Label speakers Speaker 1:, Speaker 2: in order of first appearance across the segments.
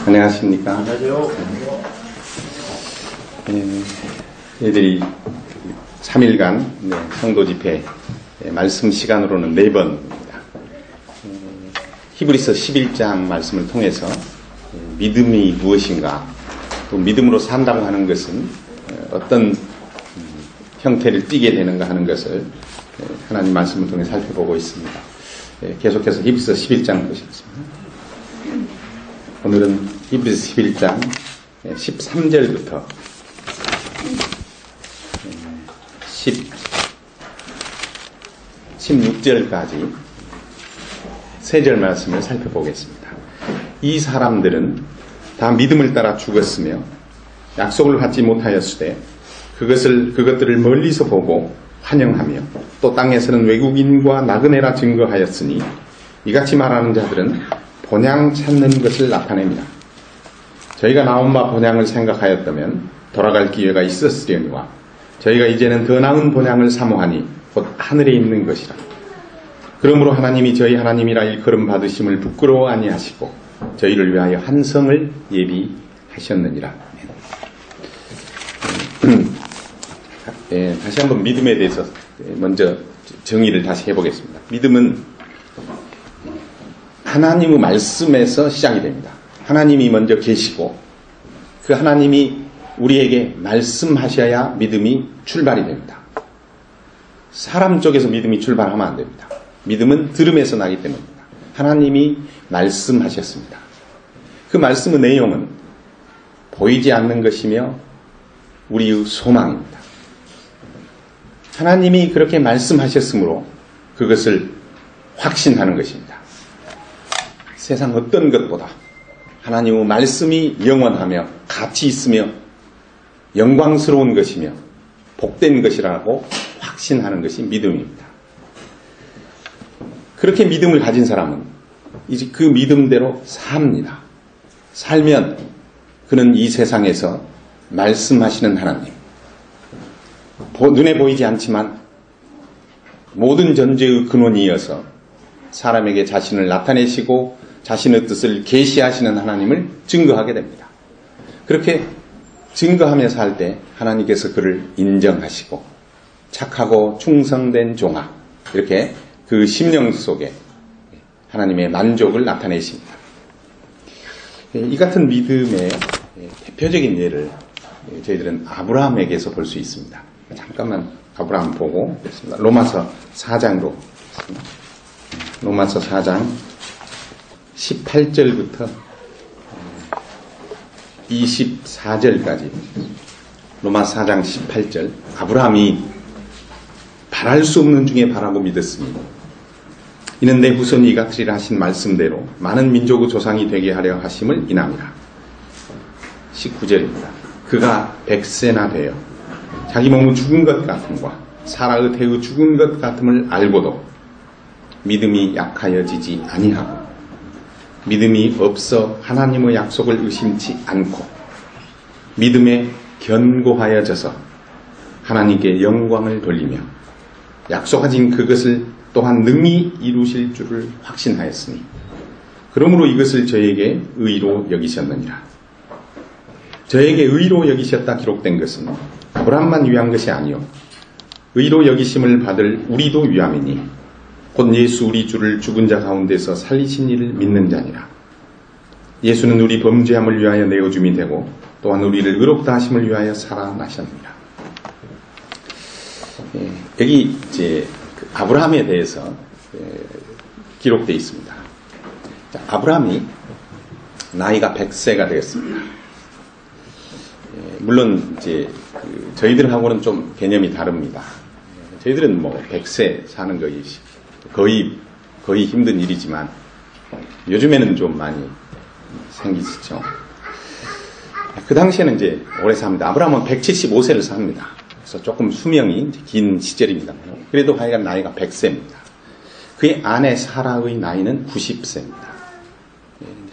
Speaker 1: 안녕하십니까?
Speaker 2: 안녕하세요.
Speaker 1: 애들이 3일간 성도 집회 말씀 시간으로는 4번입니다. 히브리서 11장 말씀을 통해서 믿음이 무엇인가, 또 믿음으로 산다고 하는 것은 어떤 형태를 띠게 되는가 하는 것을 하나님 말씀을 통해 살펴보고 있습니다. 계속해서 히브리서 11장 보시겠습니다. 오늘은 히브리서 11장 13절부터 16절까지 세 절 말씀을 살펴보겠습니다. 이 사람들은 다 믿음을 따라 죽었으며 약속을 받지 못하였으되 그것들을 멀리서 보고 환영하며 또 땅에서는 외국인과 나그네라 증거하였으니 이같이 말하는 자들은 본향 찾는 것을 나타냅니다. 저희가 나온 바 본향을 생각하였다면 돌아갈 기회가 있었으려니와 저희가 이제는 더 나은 본향을 사모하니 곧 하늘에 있는 것이라. 그러므로 하나님이 저희 하나님이라 일컬음 받으심을 부끄러워 아니하시고 저희를 위하여 한 성을 예비하셨느니라. 다시 한번 믿음에 대해서 먼저 정의를 다시 해보겠습니다. 믿음은 하나님의 말씀에서 시작이 됩니다. 하나님이 먼저 계시고 그 하나님이 우리에게 말씀하셔야 믿음이 출발이 됩니다. 사람 쪽에서 믿음이 출발하면 안 됩니다. 믿음은 들음에서 나기 때문입니다. 하나님이 말씀하셨습니다. 그 말씀의 내용은 보이지 않는 것이며 우리의 소망입니다. 하나님이 그렇게 말씀하셨으므로 그것을 확신하는 것입니다. 세상 어떤 것보다 하나님의 말씀이 영원하며 가치 있으며 영광스러운 것이며 복된 것이라고 확신하는 것이 믿음입니다. 그렇게 믿음을 가진 사람은 이제 그 믿음대로 삽니다. 살면 그는 이 세상에서 말씀하시는 하나님, 눈에 보이지 않지만 모든 전제의 근원이어서 사람에게 자신을 나타내시고 자신의 뜻을 계시하시는 하나님을 증거하게 됩니다. 그렇게 증거하며 살 때 하나님께서 그를 인정하시고 착하고 충성된 종아, 이렇게 그 심령 속에 하나님의 만족을 나타내십니다. 이 같은 믿음의 대표적인 예를 저희들은 아브라함에게서 볼 수 있습니다. 잠깐만 아브라함 보고 있습니다. 로마서 4장으로 로마서 4장 18절부터 24절까지 로마서 4장 18절. 아브라함이 바랄 수 없는 중에 바라고 믿었으니 이는 내 후손이 이같으리라 하신 말씀대로 많은 민족의 조상이 되게 하려 하심을 인함이라. 19절입니다. 그가 100세나 되어 자기 몸은 죽은 것 같음과 사라의 태의 죽은 것 같음을 알고도 믿음이 약하여지지 아니하고 믿음이 없어 하나님의 약속을 의심치 않고 믿음에 견고하여져서 하나님께 영광을 돌리며 약속하신 그것을 또한 능히 이루실 줄을 확신하였으니 그러므로 이것을 저에게 의로 여기셨느니라. 저에게 의로 여기셨다 기록된 것은 아브라함만 위한 것이 아니요 의로 여기심을 받을 우리도 위함이니 곧 예수 우리 주를 죽은 자 가운데서 살리신 이를 믿는 자니라. 예수는 우리 범죄함을 위하여 내어줌이 되고 또한 우리를 의롭다 하심을 위하여 살아나셨느니라. 여기 이제 아브라함에 대해서 기록되어 있습니다. 아브라함이 나이가 100세가 되었습니다. 물론 이제 저희들하고는 좀 개념이 다릅니다. 저희들은 뭐 100세 사는 것이 거의 힘든 일이지만 요즘에는 좀 많이 생기시죠. 그 당시에는 이제 오래 삽니다. 아브라함은 175세를 삽니다. 그래서 조금 수명이 긴 시절입니다. 그래도 하여간 나이가 100세입니다. 그의 아내 사라의 나이는 90세입니다.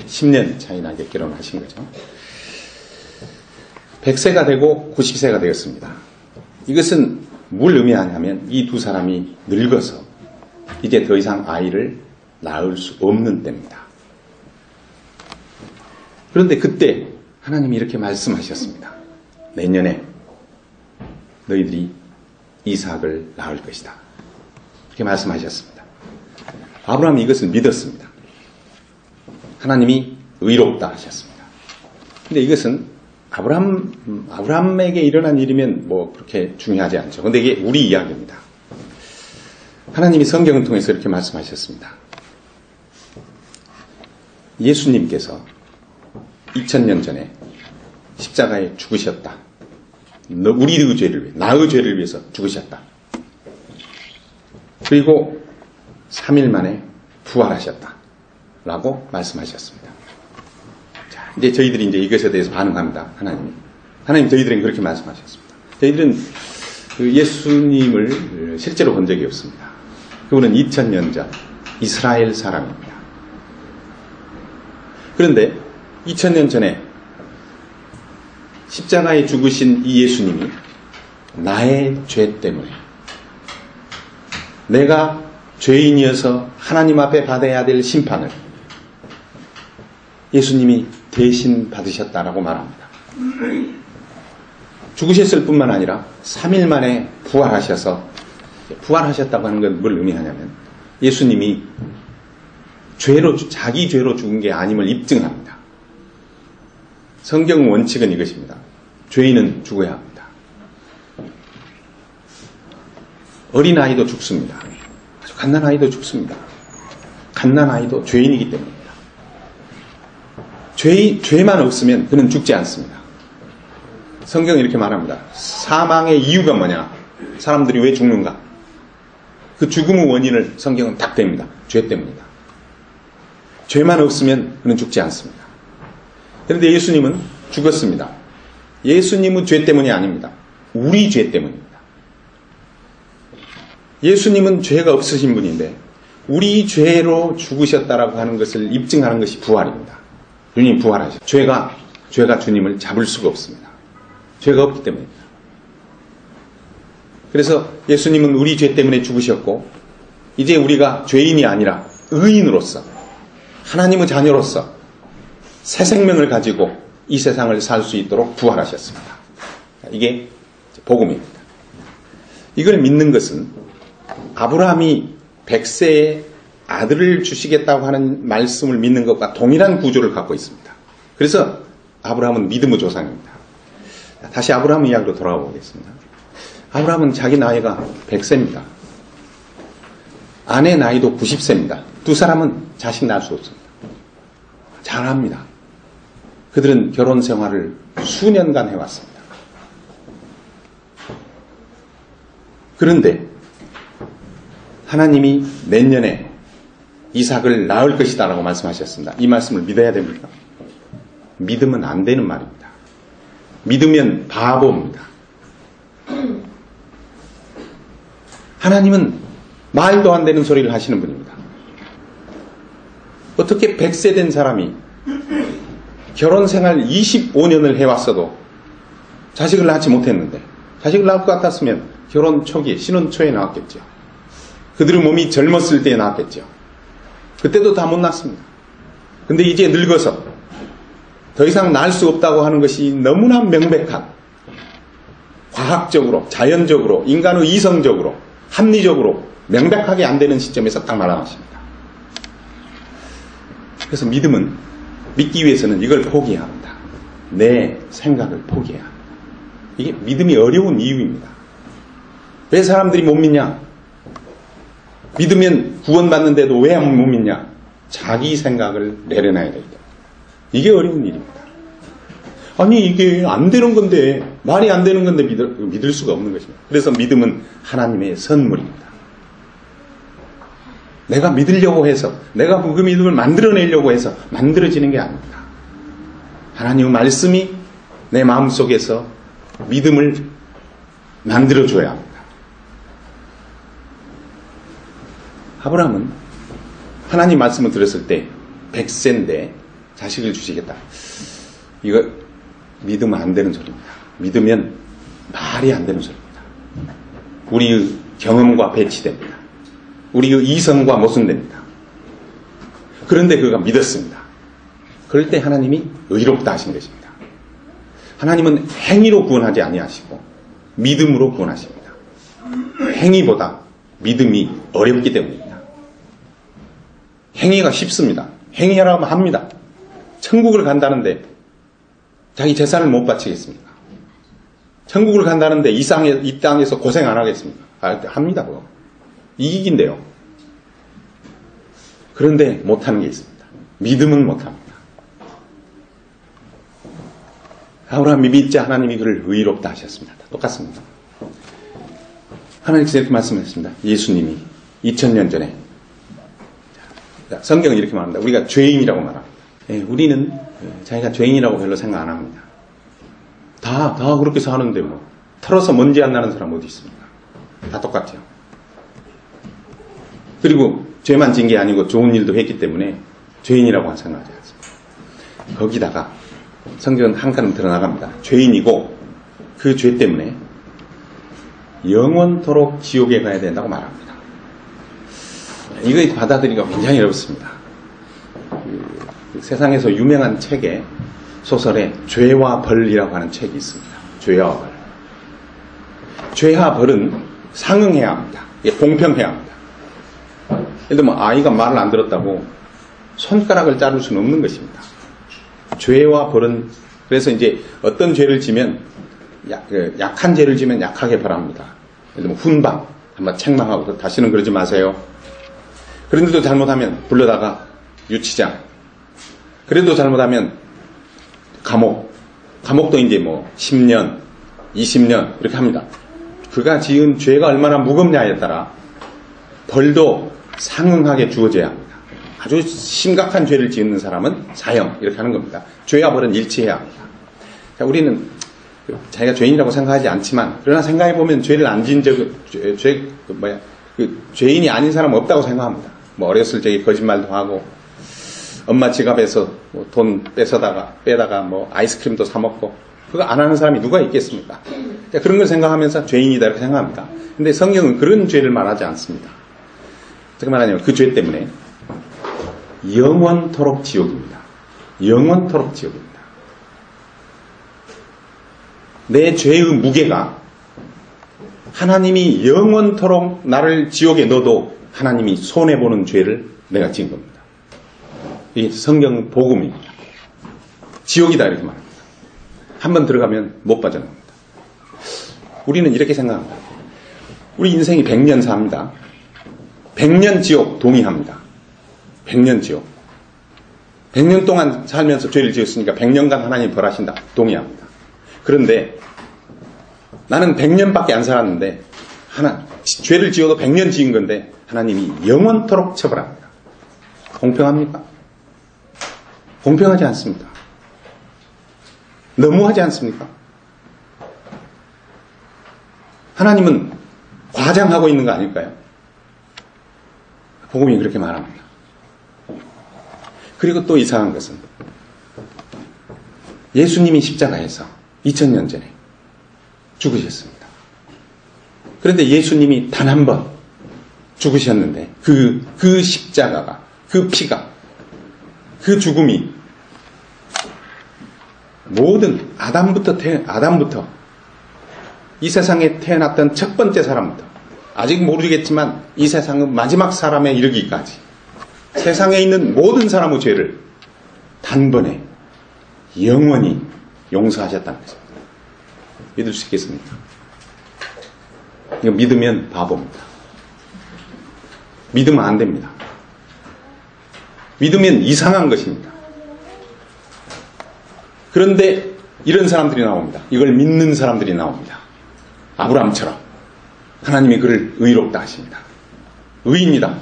Speaker 1: 10년 차이 나게 결혼하신 거죠. 100세가 되고 90세가 되었습니다. 이것은 뭘 의미하냐면 이 두 사람이 늙어서 이제 더 이상 아이를 낳을 수 없는 때입니다. 그런데 그때 하나님이 이렇게 말씀하셨습니다. 내년에 너희들이 이삭을 낳을 것이다. 이렇게 말씀하셨습니다. 아브라함이 이것을 믿었습니다. 하나님이 의롭다 하셨습니다. 근데 이것은 아브라함에게 일어난 일이면 뭐 그렇게 중요하지 않죠. 근데 이게 우리 이야기입니다. 하나님이 성경을 통해서 이렇게 말씀하셨습니다. 예수님께서 2000년 전에 십자가에 죽으셨다. 우리의 죄를 위해, 나의 죄를 위해서 죽으셨다. 그리고 3일 만에 부활하셨다. 라고 말씀하셨습니다. 자, 이제 저희들이 이제 이것에 대해서 반응합니다. 하나님 저희들은 그렇게 말씀하셨습니다. 저희들은 그 예수님을 실제로 본 적이 없습니다. 그분은 2000년 전 이스라엘 사람입니다. 그런데 2000년 전에 십자가에 죽으신 이 예수님이 나의 죄 때문에 내가 죄인이어서 하나님 앞에 받아야 될 심판을 예수님이 대신 받으셨다라고 말합니다. 죽으셨을 뿐만 아니라 3일 만에 부활하셨다고 하는 건 뭘 의미하냐면 예수님이 자기 죄로 죽은 게 아님을 입증합니다. 성경 원칙은 이것입니다. 죄인은 죽어야 합니다. 어린아이도 죽습니다. 아주 갓난아이도 죽습니다. 갓난아이도 죄인이기 때문입니다. 죄만 없으면 그는 죽지 않습니다. 성경은 이렇게 말합니다. 사망의 이유가 뭐냐? 사람들이 왜 죽는가? 그 죽음의 원인을 성경은 딱 댑니다. 죄 때문이다. 죄만 없으면 그는 죽지 않습니다. 그런데 예수님은 죽었습니다. 예수님은 죄 때문이 아닙니다. 우리 죄 때문입니다. 예수님은 죄가 없으신 분인데 우리 죄로 죽으셨다라고 하는 것을 입증하는 것이 부활입니다. 주님이 부활하셨죠. 죄가 주님을 잡을 수가 없습니다. 죄가 없기 때문입니다. 그래서 예수님은 우리 죄 때문에 죽으셨고 이제 우리가 죄인이 아니라 의인으로서 하나님의 자녀로서 새 생명을 가지고 이 세상을 살 수 있도록 부활하셨습니다. 이게 복음입니다. 이걸 믿는 것은 아브라함이 100세에 아들을 주시겠다고 하는 말씀을 믿는 것과 동일한 구조를 갖고 있습니다. 그래서 아브라함은 믿음의 조상입니다. 다시 아브라함 이야기로 돌아가 보겠습니다. 아브라함은 자기 나이가 100세입니다. 아내 나이도 90세입니다. 두 사람은 자식 낳을 수 없습니다. 잘합니다. 그들은 결혼 생활을 수년간 해왔습니다. 그런데 하나님이 내년에 이삭을 낳을 것이다 라고 말씀하셨습니다. 이 말씀을 믿어야 됩니까? 믿으면 안 되는 말입니다. 믿으면 바보입니다. 하나님은 말도 안 되는 소리를 하시는 분입니다. 어떻게 100세 된 사람이 결혼생활 25년을 해왔어도 자식을 낳지 못했는데 자식을 낳을 것 같았으면 결혼 초기에 신혼 초에 낳았겠죠. 그들의 몸이 젊었을 때에 낳았겠죠. 그때도 다 못 낳습니다. 근데 이제 늙어서 더 이상 낳을 수 없다고 하는 것이 너무나 명백한 과학적으로 자연적으로 인간의 이성적으로 합리적으로 명백하게 안 되는 시점에서 딱 말하십니다. 그래서 믿음은 믿기 위해서는 이걸 포기해야 합니다. 내 생각을 포기해야 합니다. 이게 믿음이 어려운 이유입니다. 왜 사람들이 못 믿냐? 믿으면 구원받는데도 왜 못 믿냐? 자기 생각을 내려놔야 되기 때문에. 이게 어려운 일입니다. 아니 이게 안 되는 건데 말이 안 되는 건데 믿을 수가 없는 것입니다. 그래서 믿음은 하나님의 선물입니다. 내가 믿으려고 해서 내가 그 믿음을 만들어내려고 해서 만들어지는 게 아닙니다. 하나님의 말씀이 내 마음속에서 믿음을 만들어줘야 합니다. 아브라함은 하나님 말씀을 들었을 때 100세인데 자식을 주시겠다. 이거 믿으면 안 되는 소리입니다. 믿으면 말이 안 되는 소리입니다. 우리의 경험과 배치됩니다. 우리의 이성과 모순됩니다. 그런데 그가 믿었습니다. 그럴 때 하나님이 의롭다 하신 것입니다. 하나님은 행위로 구원하지 아니하시고 믿음으로 구원하십니다. 행위보다 믿음이 어렵기 때문입니다. 행위가 쉽습니다. 행위하라고 하면 합니다. 천국을 간다는데 자기 재산을 못 바치겠습니까? 천국을 간다는데 이 땅에서 고생 안 하겠습니까? 합니다. 그거. 이익인데요. 그런데 못하는 게 있습니다. 믿음은 못합니다. 아브라함이 믿자 하나님이 그를 의롭다 하셨습니다. 똑같습니다. 하나님께서 이렇게 말씀하셨습니다. 예수님이 2000년 전에 성경은 이렇게 말합니다. 우리가 죄인이라고 말합니다. 우리는 자기가 죄인이라고 별로 생각 안 합니다. 다 그렇게 사는데 뭐 털어서 먼지 안 나는 사람 어디 있습니까? 다 똑같아요. 그리고 죄만 진 게 아니고 좋은 일도 했기 때문에 죄인이라고 생각하지 않습니다. 거기다가 성경은 한 걸음 드러나갑니다. 죄인이고 그 죄 때문에 영원토록 지옥에 가야 된다고 말합니다. 이거 받아들이기가 굉장히 어렵습니다. 세상에서 유명한 책에 소설에 죄와 벌이라고 하는 책이 있습니다. 죄와 벌. 죄와 벌은 상응해야 합니다. 공평해야 합니다. 예를 들면 아이가 말을 안 들었다고 손가락을 자를 수는 없는 것입니다. 죄와 벌은 그래서 이제 어떤 죄를 지면 약한 죄를 지면 약하게 벌합니다. 예를 들면 훈방, 한번 책망하고 다시는 그러지 마세요. 그런데도 잘못하면 불러다가 유치장. 그래도 잘못하면 감옥도 이제 뭐 10년, 20년 이렇게 합니다. 그가 지은 죄가 얼마나 무겁냐에 따라 벌도 상응하게 주어져야 합니다. 아주 심각한 죄를 지은 사람은 사형 이렇게 하는 겁니다. 죄와 벌은 일치해야 합니다. 자, 우리는 자기가 죄인이라고 생각하지 않지만 그러나 생각해보면 죄를 안 지은 죄인이 아닌 사람은 없다고 생각합니다. 뭐 어렸을 적에 거짓말도 하고 엄마 지갑에서 뭐 돈 빼다가 뭐 아이스크림도 사 먹고 그거 안 하는 사람이 누가 있겠습니까? 그런 걸 생각하면서 죄인이다 이렇게 생각합니다. 근데 성경은 그런 죄를 말하지 않습니다. 어떻게 말하냐면 그 죄 때문에 영원토록 지옥입니다. 영원토록 지옥입니다. 내 죄의 무게가 하나님이 영원토록 나를 지옥에 넣어도 하나님이 손해보는 죄를 내가 지은 겁니다. 이게 성경 복음입니다. 지옥이다 이렇게 말합니다. 한번 들어가면 못 빠져나옵니다. 우리는 이렇게 생각합니다. 우리 인생이 100년 삽니다. 100년 지옥 동의합니다. 100년 지옥. 100년 동안 살면서 죄를 지었으니까 100년간 하나님 벌하신다. 동의합니다. 그런데 나는 100년밖에 안 살았는데 죄를 지어도 100년 지은 건데 하나님이 영원토록 처벌합니다. 공평합니까? 공평하지 않습니다. 너무하지 않습니까? 하나님은 과장하고 있는 거 아닐까요? 복음이 그렇게 말합니다. 그리고 또 이상한 것은 예수님이 십자가에서 2000년 전에 죽으셨습니다. 그런데 예수님이 단 한 번 죽으셨는데 그 십자가가, 그 피가, 그 죽음이 모든 아담부터 이 세상에 태어났던 첫 번째 사람부터 아직 모르겠지만 이 세상은 마지막 사람에 이르기까지 세상에 있는 모든 사람의 죄를 단번에 영원히 용서하셨다는 것입니다. 믿을 수 있겠습니까? 이거 믿으면 바보입니다. 믿으면 안 됩니다. 믿으면 이상한 것입니다. 그런데 이런 사람들이 나옵니다. 이걸 믿는 사람들이 나옵니다. 아브라함처럼 하나님이 그를 의롭다 하십니다. 의인이다.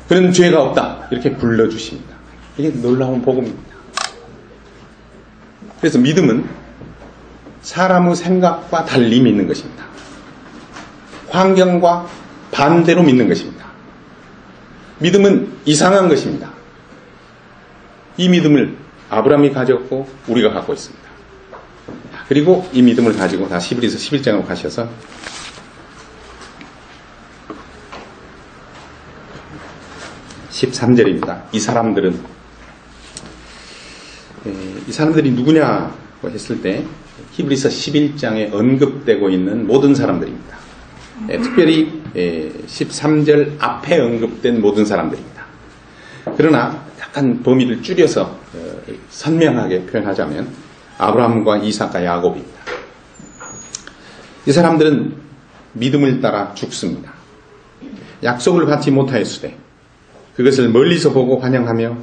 Speaker 1: 그런 죄가 없다. 이렇게 불러주십니다. 이게 놀라운 복음입니다. 그래서 믿음은 사람의 생각과 달리 믿는 것입니다. 환경과 반대로 믿는 것입니다. 믿음은 이상한 것입니다. 이 믿음을 아브라함이 가졌고 우리가 갖고 있습니다. 그리고 이 믿음을 가지고 다 히브리서 11장으로 가셔서 13절입니다. 이 사람들은 이 사람들이 누구냐고 했을 때 히브리서 11장에 언급되고 있는 모든 사람들입니다. 특별히 13절 앞에 언급된 모든 사람들입니다. 그러나 약간 범위를 줄여서 선명하게 표현하자면 아브라함과 이삭과 야곱입니다. 이 사람들은 믿음을 따라 죽습니다. 약속을 받지 못하였으되 그것을 멀리서 보고 환영하며,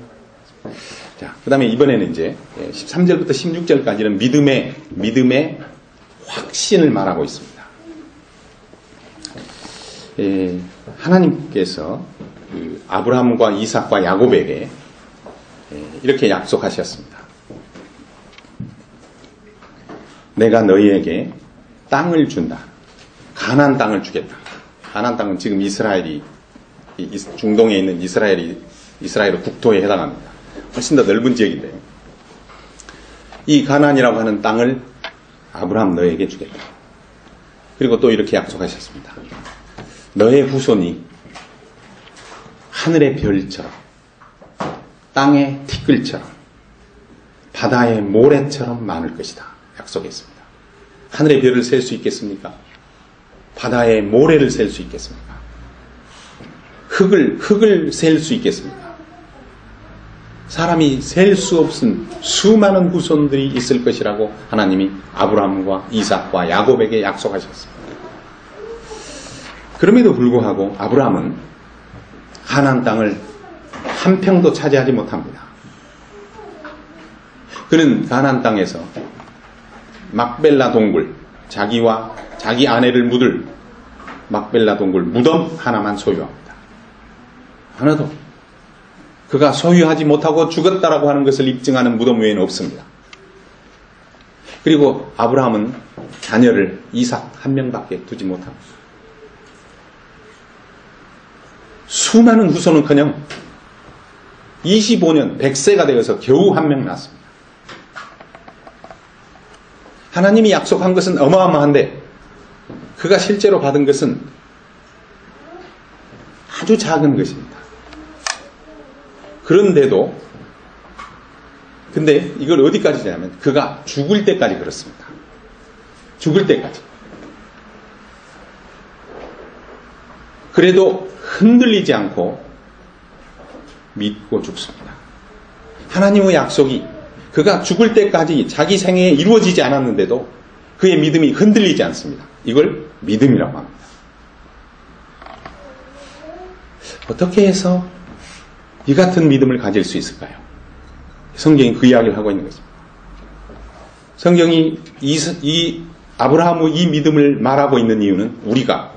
Speaker 1: 자, 그 다음에 이번에는 이제 13절부터 16절까지는 믿음의 확신을 말하고 있습니다. 하나님께서 아브라함과 이삭과 야곱에게 이렇게 약속하셨습니다. 내가 너희에게 땅을 준다. 가나안 땅을 주겠다. 가나안 땅은 지금 이스라엘이, 중동에 있는 이스라엘 국토에 해당합니다. 훨씬 더 넓은 지역인데요. 이 가나안이라고 하는 땅을 아브라함 너에게 주겠다. 그리고 또 이렇게 약속하셨습니다. 너의 후손이 하늘의 별처럼, 땅의 티끌처럼, 바다의 모래처럼 많을 것이다. 약속했습니다. 하늘의 별을 셀 수 있겠습니까? 바다의 모래를 셀 수 있겠습니까? 흙을 셀 수 있겠습니까? 사람이 셀 수 없은 수많은 후손들이 있을 것이라고 하나님이 아브라함과 이삭과 야곱에게 약속하셨습니다. 그럼에도 불구하고 아브라함은 가나안 땅을 한 평도 차지하지 못합니다. 그는 가나안 땅에서 막벨라 동굴, 자기와 자기 아내를 묻을 막벨라 동굴 무덤 하나만 소유합니다. 하나도 그가 소유하지 못하고 죽었다라고 하는 것을 입증하는 무덤 외에는 없습니다. 그리고 아브라함은 자녀를 이삭 한 명밖에 두지 못합니다. 수많은 후손은커녕 25년 100세가 되어서 겨우 한 명 낳았습니다. 하나님이 약속한 것은 어마어마한데 그가 실제로 받은 것은 아주 작은 것입니다. 그런데도 근데 이걸 어디까지냐면 그가 죽을 때까지 그렇습니다. 죽을 때까지. 그래도 흔들리지 않고 믿고 죽습니다. 하나님의 약속이 그가 죽을 때까지 자기 생애에 이루어지지 않았는데도 그의 믿음이 흔들리지 않습니다. 이걸 믿음이라고 합니다. 어떻게 해서 이 같은 믿음을 가질 수 있을까요? 성경이 그 이야기를 하고 있는 것입니다. 성경이 이 아브라함의 이 믿음을 말하고 있는 이유는 우리가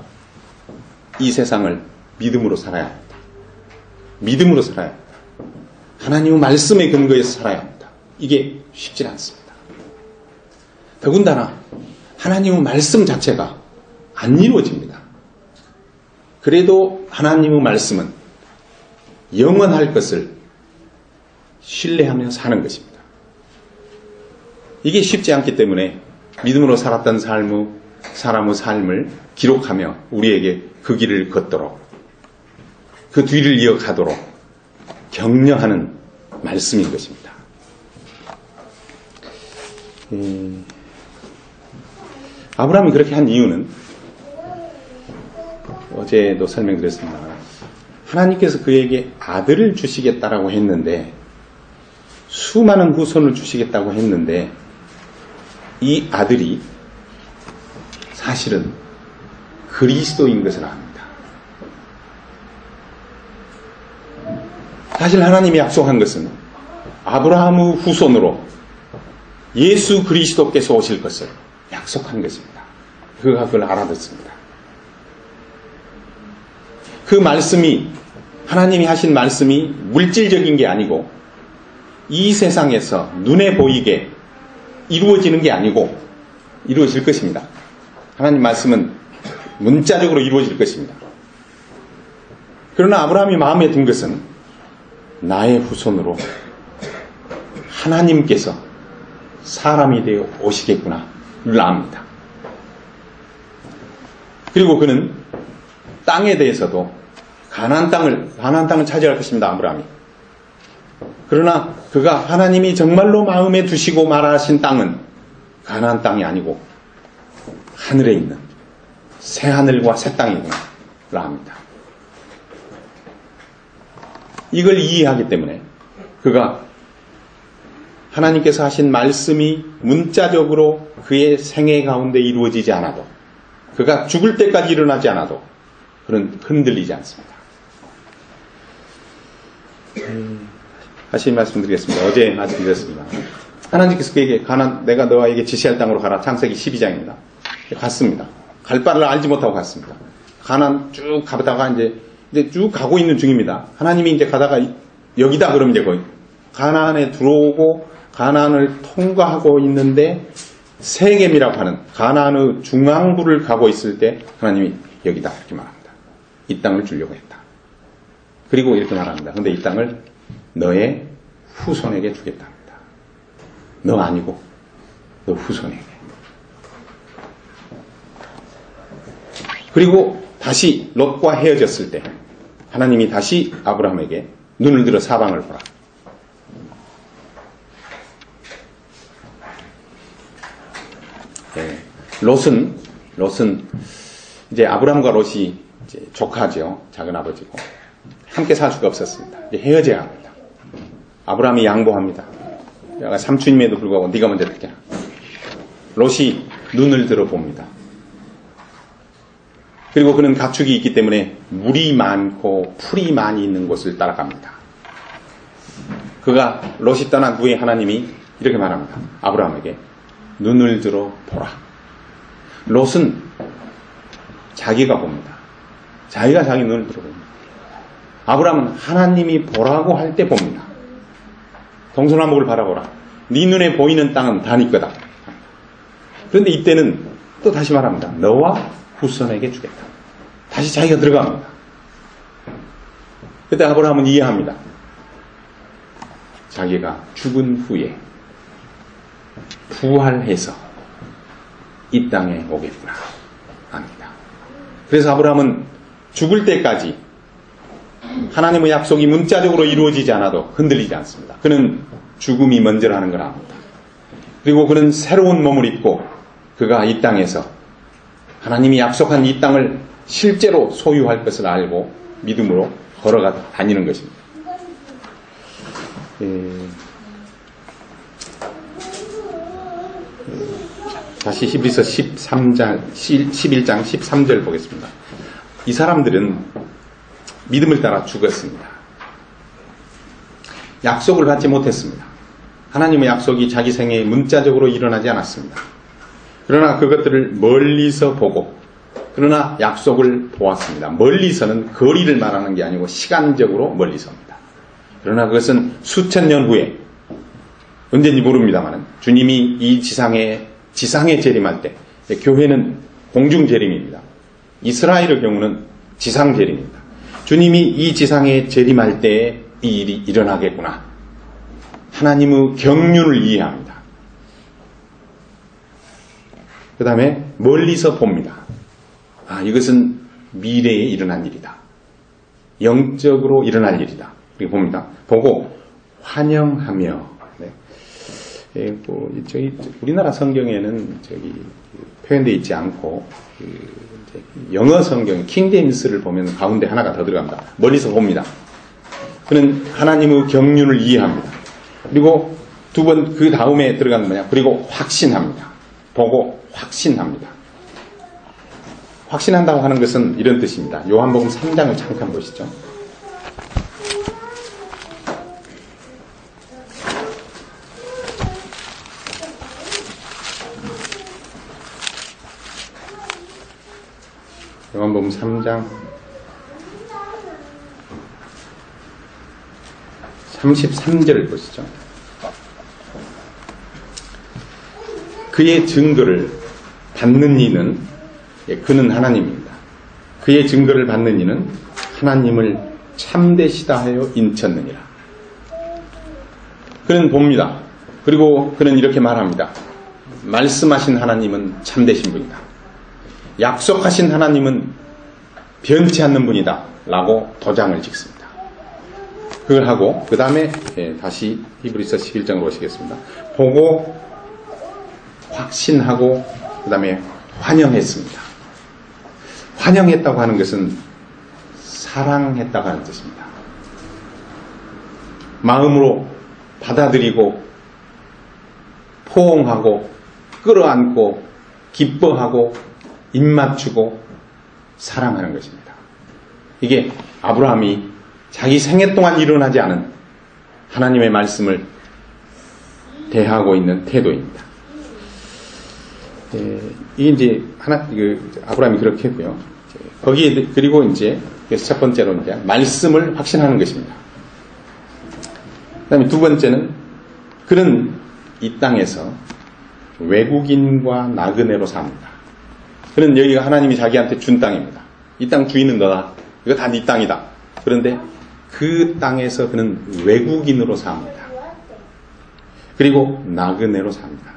Speaker 1: 이 세상을 믿음으로 살아야 합니다. 믿음으로 살아야 합니다. 하나님의 말씀에 근거해서 살아야 합니다. 이게 쉽지 않습니다. 더군다나 하나님의 말씀 자체가 안 이루어집니다. 그래도 하나님의 말씀은 영원할 것을 신뢰하며 사는 것입니다. 이게 쉽지 않기 때문에 믿음으로 살았던 사람의 삶을 기록하며 우리에게 그 길을 걷도록 그 뒤를 이어가도록 격려하는 말씀인 것입니다. 아브라함이 그렇게 한 이유는 어제도 설명드렸습니다. 하나님께서 그에게 아들을 주시겠다라고 했는데 수많은 후손을 주시겠다고 했는데 이 아들이 사실은 그리스도인 것을 압니다. 사실 하나님이 약속한 것은 아브라함의 후손으로 예수 그리스도께서 오실 것을 약속한 것입니다. 그가 그걸 알아듣습니다. 그 말씀이 하나님이 하신 말씀이 물질적인 게 아니고 이 세상에서 눈에 보이게 이루어지는 게 아니고 이루어질 것입니다. 하나님 말씀은 문자적으로 이루어질 것입니다. 그러나 아브라함이 마음에 든 것은 나의 후손으로 하나님께서 사람이 되어 오시겠구나 를 압니다. 그리고 그는 땅에 대해서도 가나안 땅을 차지할 것입니다. 아브라함이 그러나 그가 하나님이 정말로 마음에 두시고 말하신 땅은 가나안 땅이 아니고 하늘에 있는 새 하늘과 새 땅이구나 라 합니다. 이걸 이해하기 때문에 그가 하나님께서 하신 말씀이 문자적으로 그의 생애 가운데 이루어지지 않아도, 그가 죽을 때까지 일어나지 않아도 그는 흔들리지 않습니다. 다시 말씀드리겠습니다. 어제 말씀드렸습니다. 하나님께서 그에게 내가 너에게 지시할 땅으로 가라. 창세기 12장입니다. 갔습니다. 갈 바를 알지 못하고 갔습니다. 가나안 쭉 가다가 이제 쭉 가고 있는 중입니다. 하나님이 이제 가다가 여기다 그러면 이제 거의 가나안에 들어오고 가나안을 통과하고 있는데 세겜이라고 하는 가나안의 중앙부를 가고 있을 때 하나님이 여기다 이렇게 말합니다. 이 땅을 주려고 했다. 그리고 이렇게 말합니다. 그런데 이 땅을 너의 후손에게 주겠다 합니다. 너 아니고 너 후손에게. 그리고 다시 롯과 헤어졌을 때 하나님이 다시 아브라함에게 눈을 들어 사방을 보라. 네. 롯은 이제 아브라함과 롯이 이제 조카죠. 작은 아버지고 함께 살 수가 없었습니다. 이제 헤어져야 합니다. 아브라함이 양보합니다. 내가 삼촌임에도 불구하고 네가 먼저 택해라. 롯이 눈을 들어봅니다. 그리고 그는 가축이 있기 때문에 물이 많고 풀이 많이 있는 곳을 따라갑니다. 그가 롯이 떠난 후에 하나님이 이렇게 말합니다. 아브라함에게 눈을 들어 보라. 롯은 자기가 봅니다. 자기가 자기 눈을 들어 봅니다. 아브라함은 하나님이 보라고 할 때 봅니다. 동서남북을 바라보라. 네 눈에 보이는 땅은 다 네 거다. 그런데 이때는 또 다시 말합니다. 너와 후손에게 주겠다. 다시 자기가 들어갑니다. 그때 아브라함은 이해합니다. 자기가 죽은 후에 부활해서 이 땅에 오겠구나 합니다. 그래서 아브라함은 죽을 때까지 하나님의 약속이 문자적으로 이루어지지 않아도 흔들리지 않습니다. 그는 죽음이 먼저라는 걸 압니다. 그리고 그는 새로운 몸을 입고 그가 이 땅에서 하나님이 약속한 이 땅을 실제로 소유할 것을 알고 믿음으로 걸어가 다니는 것입니다. 다시 히브리서 11장 13절 보겠습니다. 이 사람들은 믿음을 따라 죽었습니다. 약속을 받지 못했습니다. 하나님의 약속이 자기 생애에 문자적으로 일어나지 않았습니다. 그러나 그것들을 멀리서 보고, 그러나 약속을 보았습니다. 멀리서는 거리를 말하는 게 아니고 시간적으로 멀리서입니다. 그러나 그것은 수천 년 후에, 언제인지 모릅니다만 주님이 이 지상에 재림할 때, 교회는 공중 재림입니다. 이스라엘의 경우는 지상 재림입니다. 주님이 이 지상에 재림할 때 이 일이 일어나겠구나. 하나님의 경륜을 이해합니다. 그 다음에 멀리서 봅니다. 이것은 미래에 일어난 일이다. 영적으로 일어날 일이다. 이렇게 봅니다. 보고 환영하며. 네. 저희 우리나라 성경에는 표현되어 있지 않고 영어 성경 킹 제임스를 보면 가운데 하나가 더 들어갑니다. 멀리서 봅니다. 그는 하나님의 경륜을 이해합니다. 그리고 두 번 그 다음에 들어가는 뭐냐? 그리고 확신합니다. 보고 확신합니다. 확신한다고 하는 것은 이런 뜻입니다. 요한복음 3장을 잠깐 보시죠. 요한복음 3장 33절을 보시죠. 그의 증거를 받는 이는, 그는 하나님입니다. 그의 증거를 받는 이는 하나님을 참되시다 하여 인쳤느니라. 그는 봅니다. 그리고 그는 이렇게 말합니다. 말씀하신 하나님은 참되신 분이다. 약속하신 하나님은 변치 않는 분이다 라고 도장을 찍습니다. 그걸 하고 그 다음에 다시 히브리서 11장으로 오시겠습니다. 보고 확신하고 그 다음에 환영했습니다. 환영했다고 하는 것은 사랑했다고 하는 뜻입니다. 마음으로 받아들이고 포옹하고 끌어안고 기뻐하고 입맞추고 사랑하는 것입니다. 이게 아브라함이 자기 생애 동안 일어나지 않은 하나님의 말씀을 대하고 있는 태도입니다. 이 이제 아브라함이 그렇게 했고요. 거기에 그리고 이제 첫 번째로 이제 말씀을 확신하는 것입니다. 그다음에 두 번째는 그는 이 땅에서 외국인과 나그네로 삽니다. 그는 여기가 하나님이 자기한테 준 땅입니다. 이 땅 주인은 너다. 이거 다 네 땅이다. 그런데 그 땅에서 그는 외국인으로 삽니다. 그리고 나그네로 삽니다.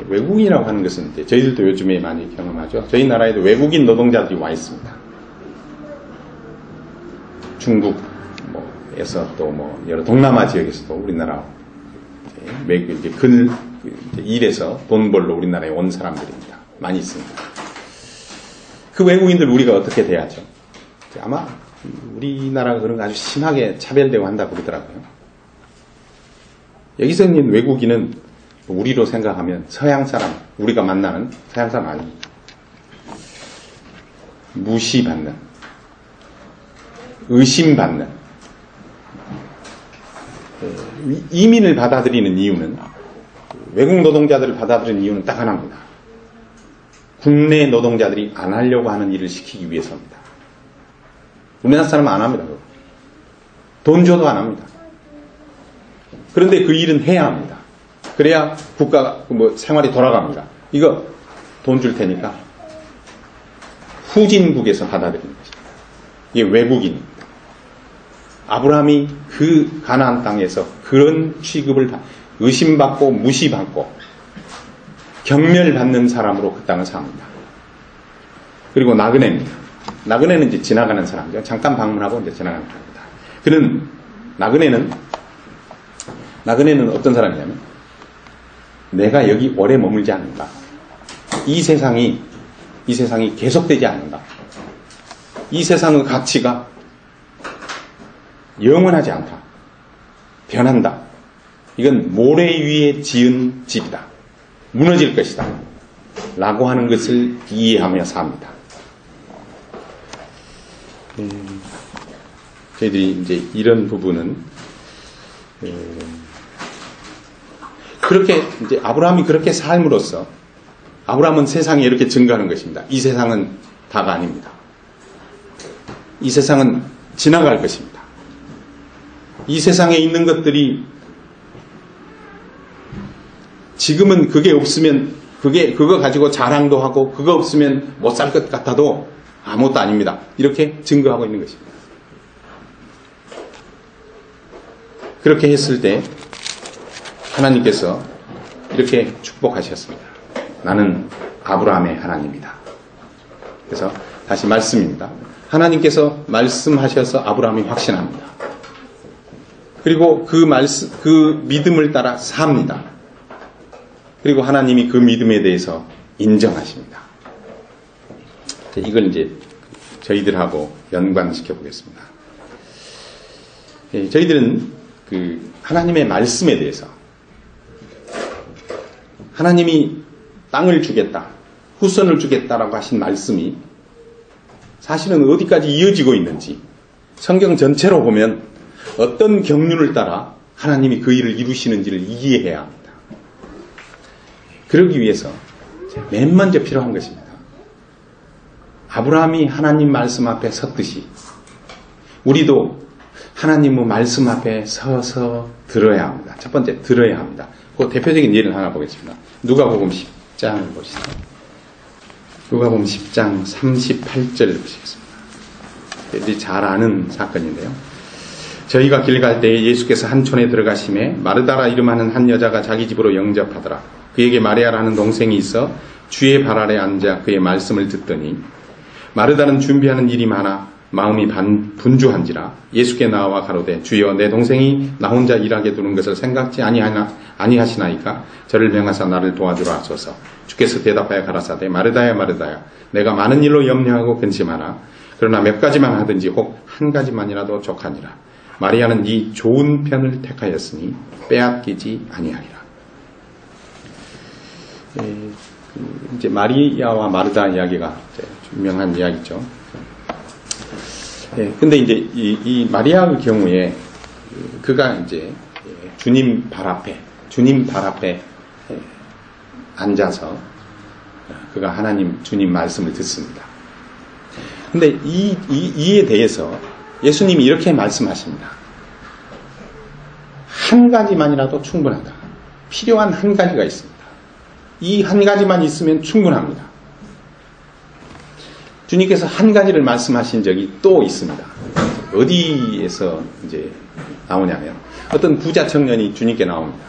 Speaker 1: 외국인이라고 하는 것은 이제 저희들도 요즘에 많이 경험하죠. 저희 나라에도 외국인 노동자들이 와 있습니다. 중국에서 또 여러 동남아 지역에서도 우리나라 이렇게 일해서 돈 벌러 우리나라에 온 사람들입니다. 많이 있습니다. 그 외국인들 우리가 어떻게 대하죠? 아마 우리나라가 그런 거 아주 심하게 차별되고 한다고 그러더라고요. 여기서 있는 외국인은 우리로 생각하면 서양 사람, 우리가 만나는 서양 사람 아닙니다. 무시받는, 의심받는, 이민을 받아들이는 이유는, 외국 노동자들을 받아들이는 이유는 딱 하나입니다. 국내 노동자들이 안 하려고 하는 일을 시키기 위해서입니다. 우리나라 사람은 안 합니다. 돈 줘도 안 합니다. 그런데 그 일은 해야 합니다. 그래야 국가가 생활이 돌아갑니다. 이거 돈 줄 테니까 후진국에서 받아들이는 것입니다. 이게 외국인입니다. 아브라함이 그 가나안 땅에서 그런 취급을 의심받고 무시받고 경멸받는 사람으로 그 땅을 삽니다. 그리고 나그네입니다. 나그네는 이제 지나가는 사람이죠. 잠깐 방문하고 이제 지나가는 사람입니다. 그는 나그네는 어떤 사람이냐면 내가 여기 오래 머물지 않는다. 이 세상이 계속되지 않는다. 이 세상의 가치가 영원하지 않다. 변한다. 이건 모래 위에 지은 집이다. 무너질 것이다. 라고 하는 것을 이해하며 삽니다. 저희들이 이제 이런 부분은 그렇게 이제 아브라함이 그렇게 삶으로써 아브라함은 세상에 이렇게 증거하는 것입니다. 이 세상은 다가 아닙니다. 이 세상은 지나갈 것입니다. 이 세상에 있는 것들이 지금은 그게 없으면 그거 가지고 자랑도 하고 그거 없으면 못 살 것 같아도 아무것도 아닙니다. 이렇게 증거하고 있는 것입니다. 그렇게 했을 때 하나님께서 이렇게 축복하셨습니다. 나는 아브라함의 하나님이다. 그래서 다시 말씀입니다. 하나님께서 말씀하셔서 아브라함이 확신합니다. 그리고 그 믿음을 따라 삽니다. 그리고 하나님이 그 믿음에 대해서 인정하십니다. 이걸 이제 저희들하고 연관시켜 보겠습니다. 저희들은 그 하나님의 말씀에 대해서 하나님이 땅을 주겠다, 후손을 주겠다라고 하신 말씀이 사실은 어디까지 이어지고 있는지 성경 전체로 보면 어떤 경륜을 따라 하나님이 그 일을 이루시는지를 이해해야 합니다. 그러기 위해서 맨 먼저 필요한 것입니다. 아브라함이 하나님 말씀 앞에 섰듯이 우리도 하나님의 말씀 앞에 서서 들어야 합니다. 첫 번째, 들어야 합니다. 그 대표적인 예를 하나 보겠습니다. 누가복음 10장을 보시죠. 누가복음 10장 38절 보시겠습니다. 여러분이 잘 아는 사건인데요. 저희가 길 갈 때에 예수께서 한 촌에 들어가심에 마르다라 이름하는 한 여자가 자기 집으로 영접하더라. 그에게 마리아라는 동생이 있어 주의 발 아래 앉아 그의 말씀을 듣더니 마르다는 준비하는 일이 많아 마음이 분주한지라 예수께 나와 가로되 주여 내 동생이 나 혼자 일하게 두는 것을 생각지 아니하시나이까 저를 명하사 나를 도와주라 하소서. 주께서 대답하여 가라사대 마르다야 마르다야 내가 많은 일로 염려하고 근심하나 그러나 몇 가지만 하든지 혹 한 가지만이라도 족하니라. 마리아는 이 좋은 편을 택하였으니 빼앗기지 아니하리라. 이제 마리아와 마르다 이야기가 유명한 이야기죠. 근데 이제 이 마리아의 경우에 그가 이제 주님 발 앞에 앉아서 그가 하나님 주님 말씀을 듣습니다. 근데 이에 대해서 예수님이 이렇게 말씀하십니다. 한 가지만이라도 충분하다. 필요한 한 가지가 있습니다. 이 한 가지만 있으면 충분합니다. 주님께서 한 가지를 말씀하신 적이 또 있습니다. 어디에서 이제 나오냐면 어떤 부자 청년이 주님께 나옵니다.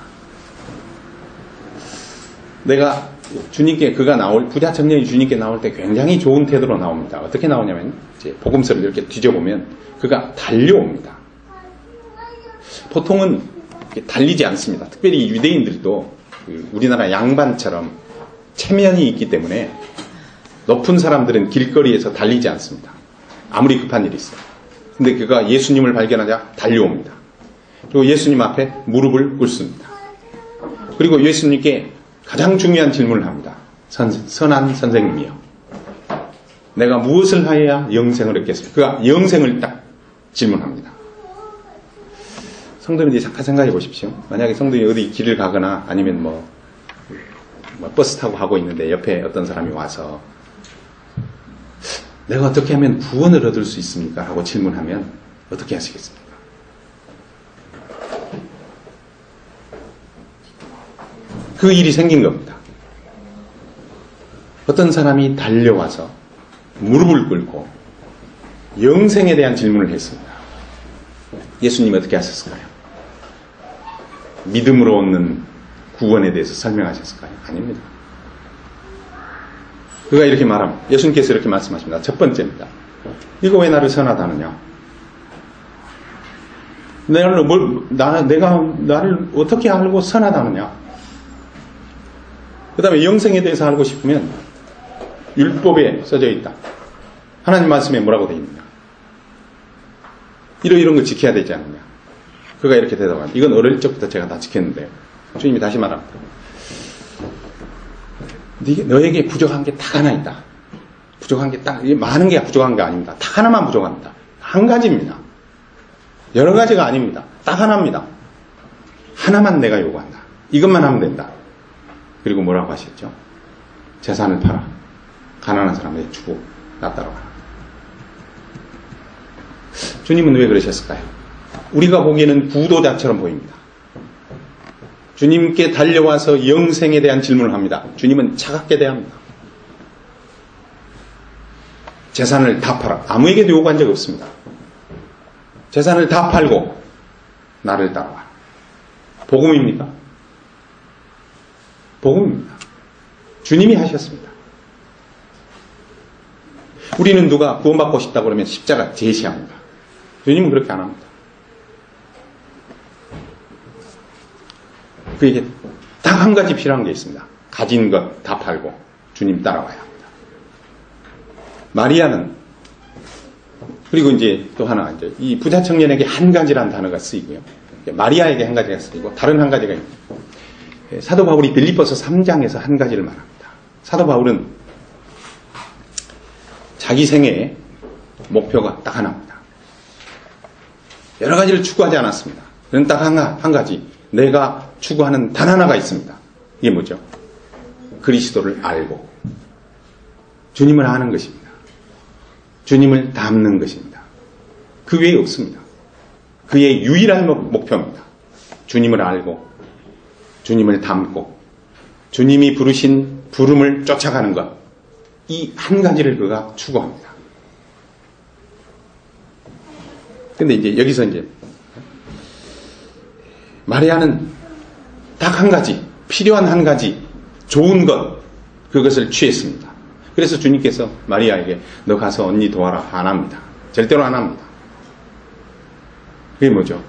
Speaker 1: 부자 청년이 주님께 나올 때 굉장히 좋은 태도로 나옵니다. 어떻게 나오냐면 이제 복음서를 이렇게 뒤져보면 그가 달려옵니다. 보통은 달리지 않습니다. 특별히 유대인들도 우리나라 양반처럼 체면이 있기 때문에 높은 사람들은 길거리에서 달리지 않습니다. 아무리 급한 일이 있어요. 근데 그가 예수님을 발견하자 달려옵니다. 그리고 예수님 앞에 무릎을 꿇습니다. 그리고 예수님께 가장 중요한 질문을 합니다. 선한 선생님이요. 내가 무엇을 하여야 영생을 얻겠습니까? 그가 영생을 딱 질문합니다. 성도님들이 잠깐 생각해 보십시오. 만약에 성도님이 어디 길을 가거나 아니면 뭐 버스 타고 가고 있는데 옆에 어떤 사람이 와서 내가 어떻게 하면 구원을 얻을 수 있습니까? 하고 질문하면 어떻게 하시겠습니까? 그 일이 생긴 겁니다. 어떤 사람이 달려와서 무릎을 꿇고 영생에 대한 질문을 했습니다. 예수님이 어떻게 하셨을까요? 믿음으로 얻는 구원에 대해서 설명하셨을까요? 아닙니다. 그가 이렇게 말합니다. 예수님께서 이렇게 말씀하십니다. 첫 번째입니다. 이거 왜 나를 선하다느냐? 내가 나를 어떻게 알고 선하다느냐? 그 다음에 영생에 대해서 알고 싶으면 율법에 써져 있다. 하나님 말씀에 뭐라고 되어 있느냐? 이런 걸 지켜야 되지 않느냐? 그가 이렇게 대답합니다. 이건 어릴 적부터 제가 다 지켰는데요. 주님이 다시 말합니다. 너에게 부족한 게 딱 하나 있다. 부족한 게 많은 게 부족한 게 아닙니다. 딱 하나만 부족합니다. 한 가지입니다. 여러 가지가 아닙니다. 딱 하나입니다. 하나만 내가 요구한다. 이것만 하면 된다. 그리고 뭐라고 하셨죠? 재산을 팔아. 가난한 사람에게 주고 나 따라와라. 주님은 왜 그러셨을까요? 우리가 보기에는 구도자처럼 보입니다. 주님께 달려와서 영생에 대한 질문을 합니다. 주님은 차갑게 대합니다. 재산을 다 팔아. 아무에게도 요구한 적 없습니다. 재산을 다 팔고 나를 따라와. 복음입니까? 복음입니다. 주님이 하셨습니다. 우리는 누가 구원받고 싶다 그러면 십자가 제시합니다. 주님은 그렇게 안 합니다. 그에게 딱 한 가지 필요한 게 있습니다. 가진 것 다 팔고 주님 따라와야 합니다. 마리아는 그리고 이제 또 하나 이 부자 청년에게 한 가지라는 단어가 쓰이고요. 마리아에게 한 가지가 쓰이고 다른 한 가지가 있습니다. 사도 바울이 빌립보서 3장에서 한 가지를 말합니다. 사도 바울은 자기 생애의 목표가 딱 하나입니다. 여러 가지를 추구하지 않았습니다. 그는 딱 한 가지. 내가 추구하는 단 하나가 있습니다. 이게 뭐죠? 그리스도를 알고 주님을 아는 것입니다. 주님을 닮는 것입니다. 그 외에 없습니다. 그의 유일한 목표입니다. 주님을 알고 주님을 닮고 주님이 부르신 부름을 쫓아가는 것. 이 한 가지를 그가 추구합니다. 근데 이제 여기서 마리아는 딱 한 가지, 필요한 한 가지, 좋은 것, 그것을 취했습니다. 그래서 주님께서 마리아에게 너 가서 언니 도와라 안 합니다. 절대로 안 합니다. 그게 뭐죠?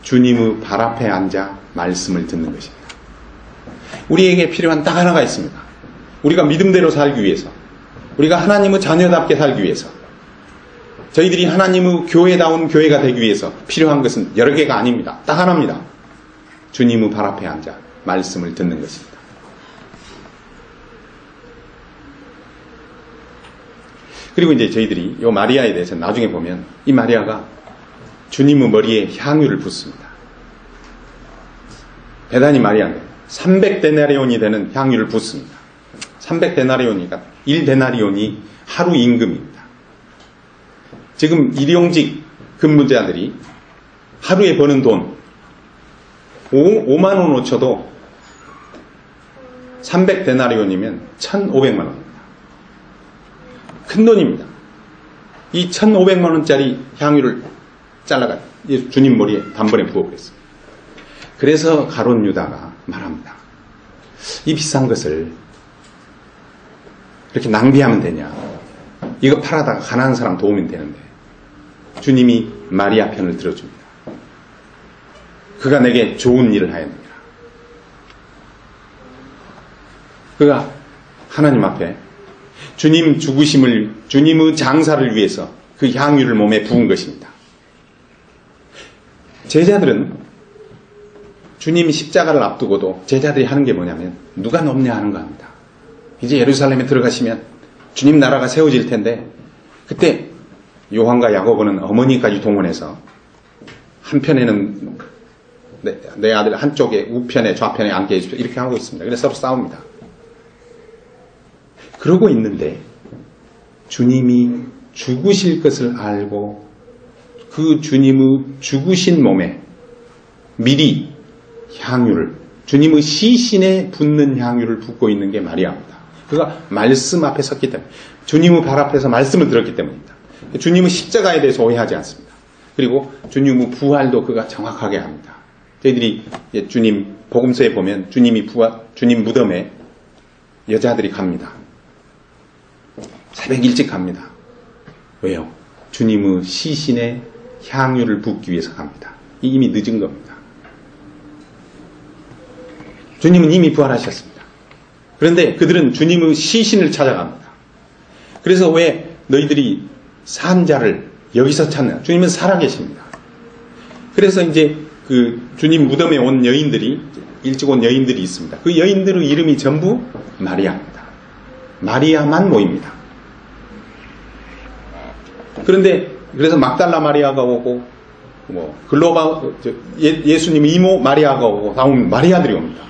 Speaker 1: 주님의 발 앞에 앉아 말씀을 듣는 것입니다. 우리에게 필요한 딱 하나가 있습니다. 우리가 믿음대로 살기 위해서, 우리가 하나님의 자녀답게 살기 위해서, 저희들이 하나님의 교회다운 교회가 되기 위해서 필요한 것은 여러 개가 아닙니다. 딱 하나입니다. 주님의 발 앞에 앉아 말씀을 듣는 것입니다. 그리고 이제 저희들이 이 마리아에 대해서 나중에 보면 이 마리아가 주님의 머리에 향유를 붓습니다. 대단히 마리아인데 300데나리온이 되는 향유를 붓습니다. 300데나리온이니까 1데나리온이 하루 임금입니다. 지금 일용직 근무자들이 하루에 버는 돈 5만 원으로 쳐도 300데나리온이면 1,500만 원입니다. 큰 돈입니다. 이 1,500만 원짜리 향유를 잘라가 주님 머리에 단번에 부어버렸습니다. 그래서 가룟 유다가 말합니다. 이 비싼 것을 이렇게 낭비하면 되냐? 이거 팔아다가 가난한 사람 도우면 되는데 주님이 마리아 편을 들어줍니다. 그가 내게 좋은 일을 하였느니라. 그가 하나님 앞에 주님 죽으심을, 주님의 장사를 위해서 그 향유를 몸에 부은 것입니다. 제자들은 주님이 십자가를 앞두고도 제자들이 하는 게 뭐냐면 누가 높냐 하는 거 합니다. 이제 예루살렘에 들어가시면 주님 나라가 세워질 텐데 그때 요한과 야고보는 어머니까지 동원해서 한편에는 내 아들 한쪽에 우편에 좌편에 앉게 해주십시오. 이렇게 하고 있습니다. 그래서 서로 싸웁니다. 그러고 있는데 주님이 죽으실 것을 알고 그 주님의 죽으신 몸에 미리 향유를, 주님의 시신에 붓는 향유를 붓고 있는 게 마리아입니다. 그가 말씀 앞에 섰기 때문에, 주님의 발 앞에서 말씀을 들었기 때문입니다. 주님의 십자가에 대해서 오해하지 않습니다. 그리고 주님의 부활도 그가 정확하게 합니다. 저희들이 주님 복음서에 보면 주님 무덤에 여자들이 갑니다. 새벽 일찍 갑니다. 왜요? 주님의 시신에 향유를 붓기 위해서 갑니다. 이미 늦은 겁니다. 주님은 이미 부활하셨습니다. 그런데 그들은 주님의 시신을 찾아갑니다. 그래서 왜 너희들이 산자를 여기서 찾냐? 주님은 살아계십니다. 그래서 이제 그 주님 무덤에 온 여인들이, 일찍 온 여인들이 있습니다. 그 여인들의 이름이 전부 마리아입니다. 마리아만 모입니다. 그런데 그래서 막달라 마리아가 오고 예수님 이모 마리아가 오고 다음 마리아들이 옵니다.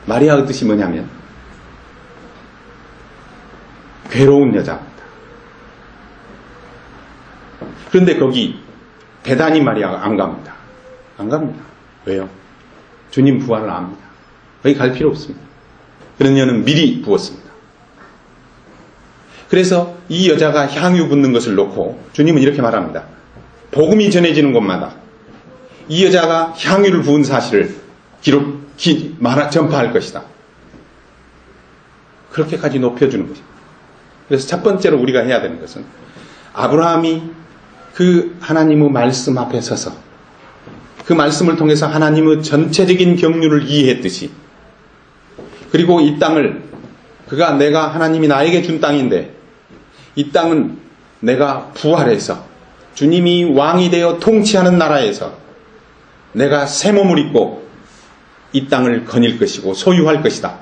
Speaker 1: 마리아의 뜻이 뭐냐면 괴로운 여자입니다. 그런데 거기 대단히 마리아가 안 갑니다. 안 갑니다. 왜요? 주님 부활을 압니다. 거기 갈 필요 없습니다. 그러냐는 미리 부었습니다. 그래서 이 여자가 향유 붓는 것을 놓고 주님은 이렇게 말합니다. 복음이 전해지는 곳마다 이 여자가 향유를 부은 사실을 전파할 것이다. 그렇게까지 높여주는 것입니다. 그래서 첫 번째로 우리가 해야 되는 것은 아브라함이 그 하나님의 말씀 앞에 서서 그 말씀을 통해서 하나님의 전체적인 경륜을 이해했듯이, 그리고 이 땅을 내가 하나님이 나에게 준 땅인데 이 땅은 내가 부활해서 주님이 왕이 되어 통치하는 나라에서 내가 새 몸을 입고 이 땅을 거닐 것이고 소유할 것이다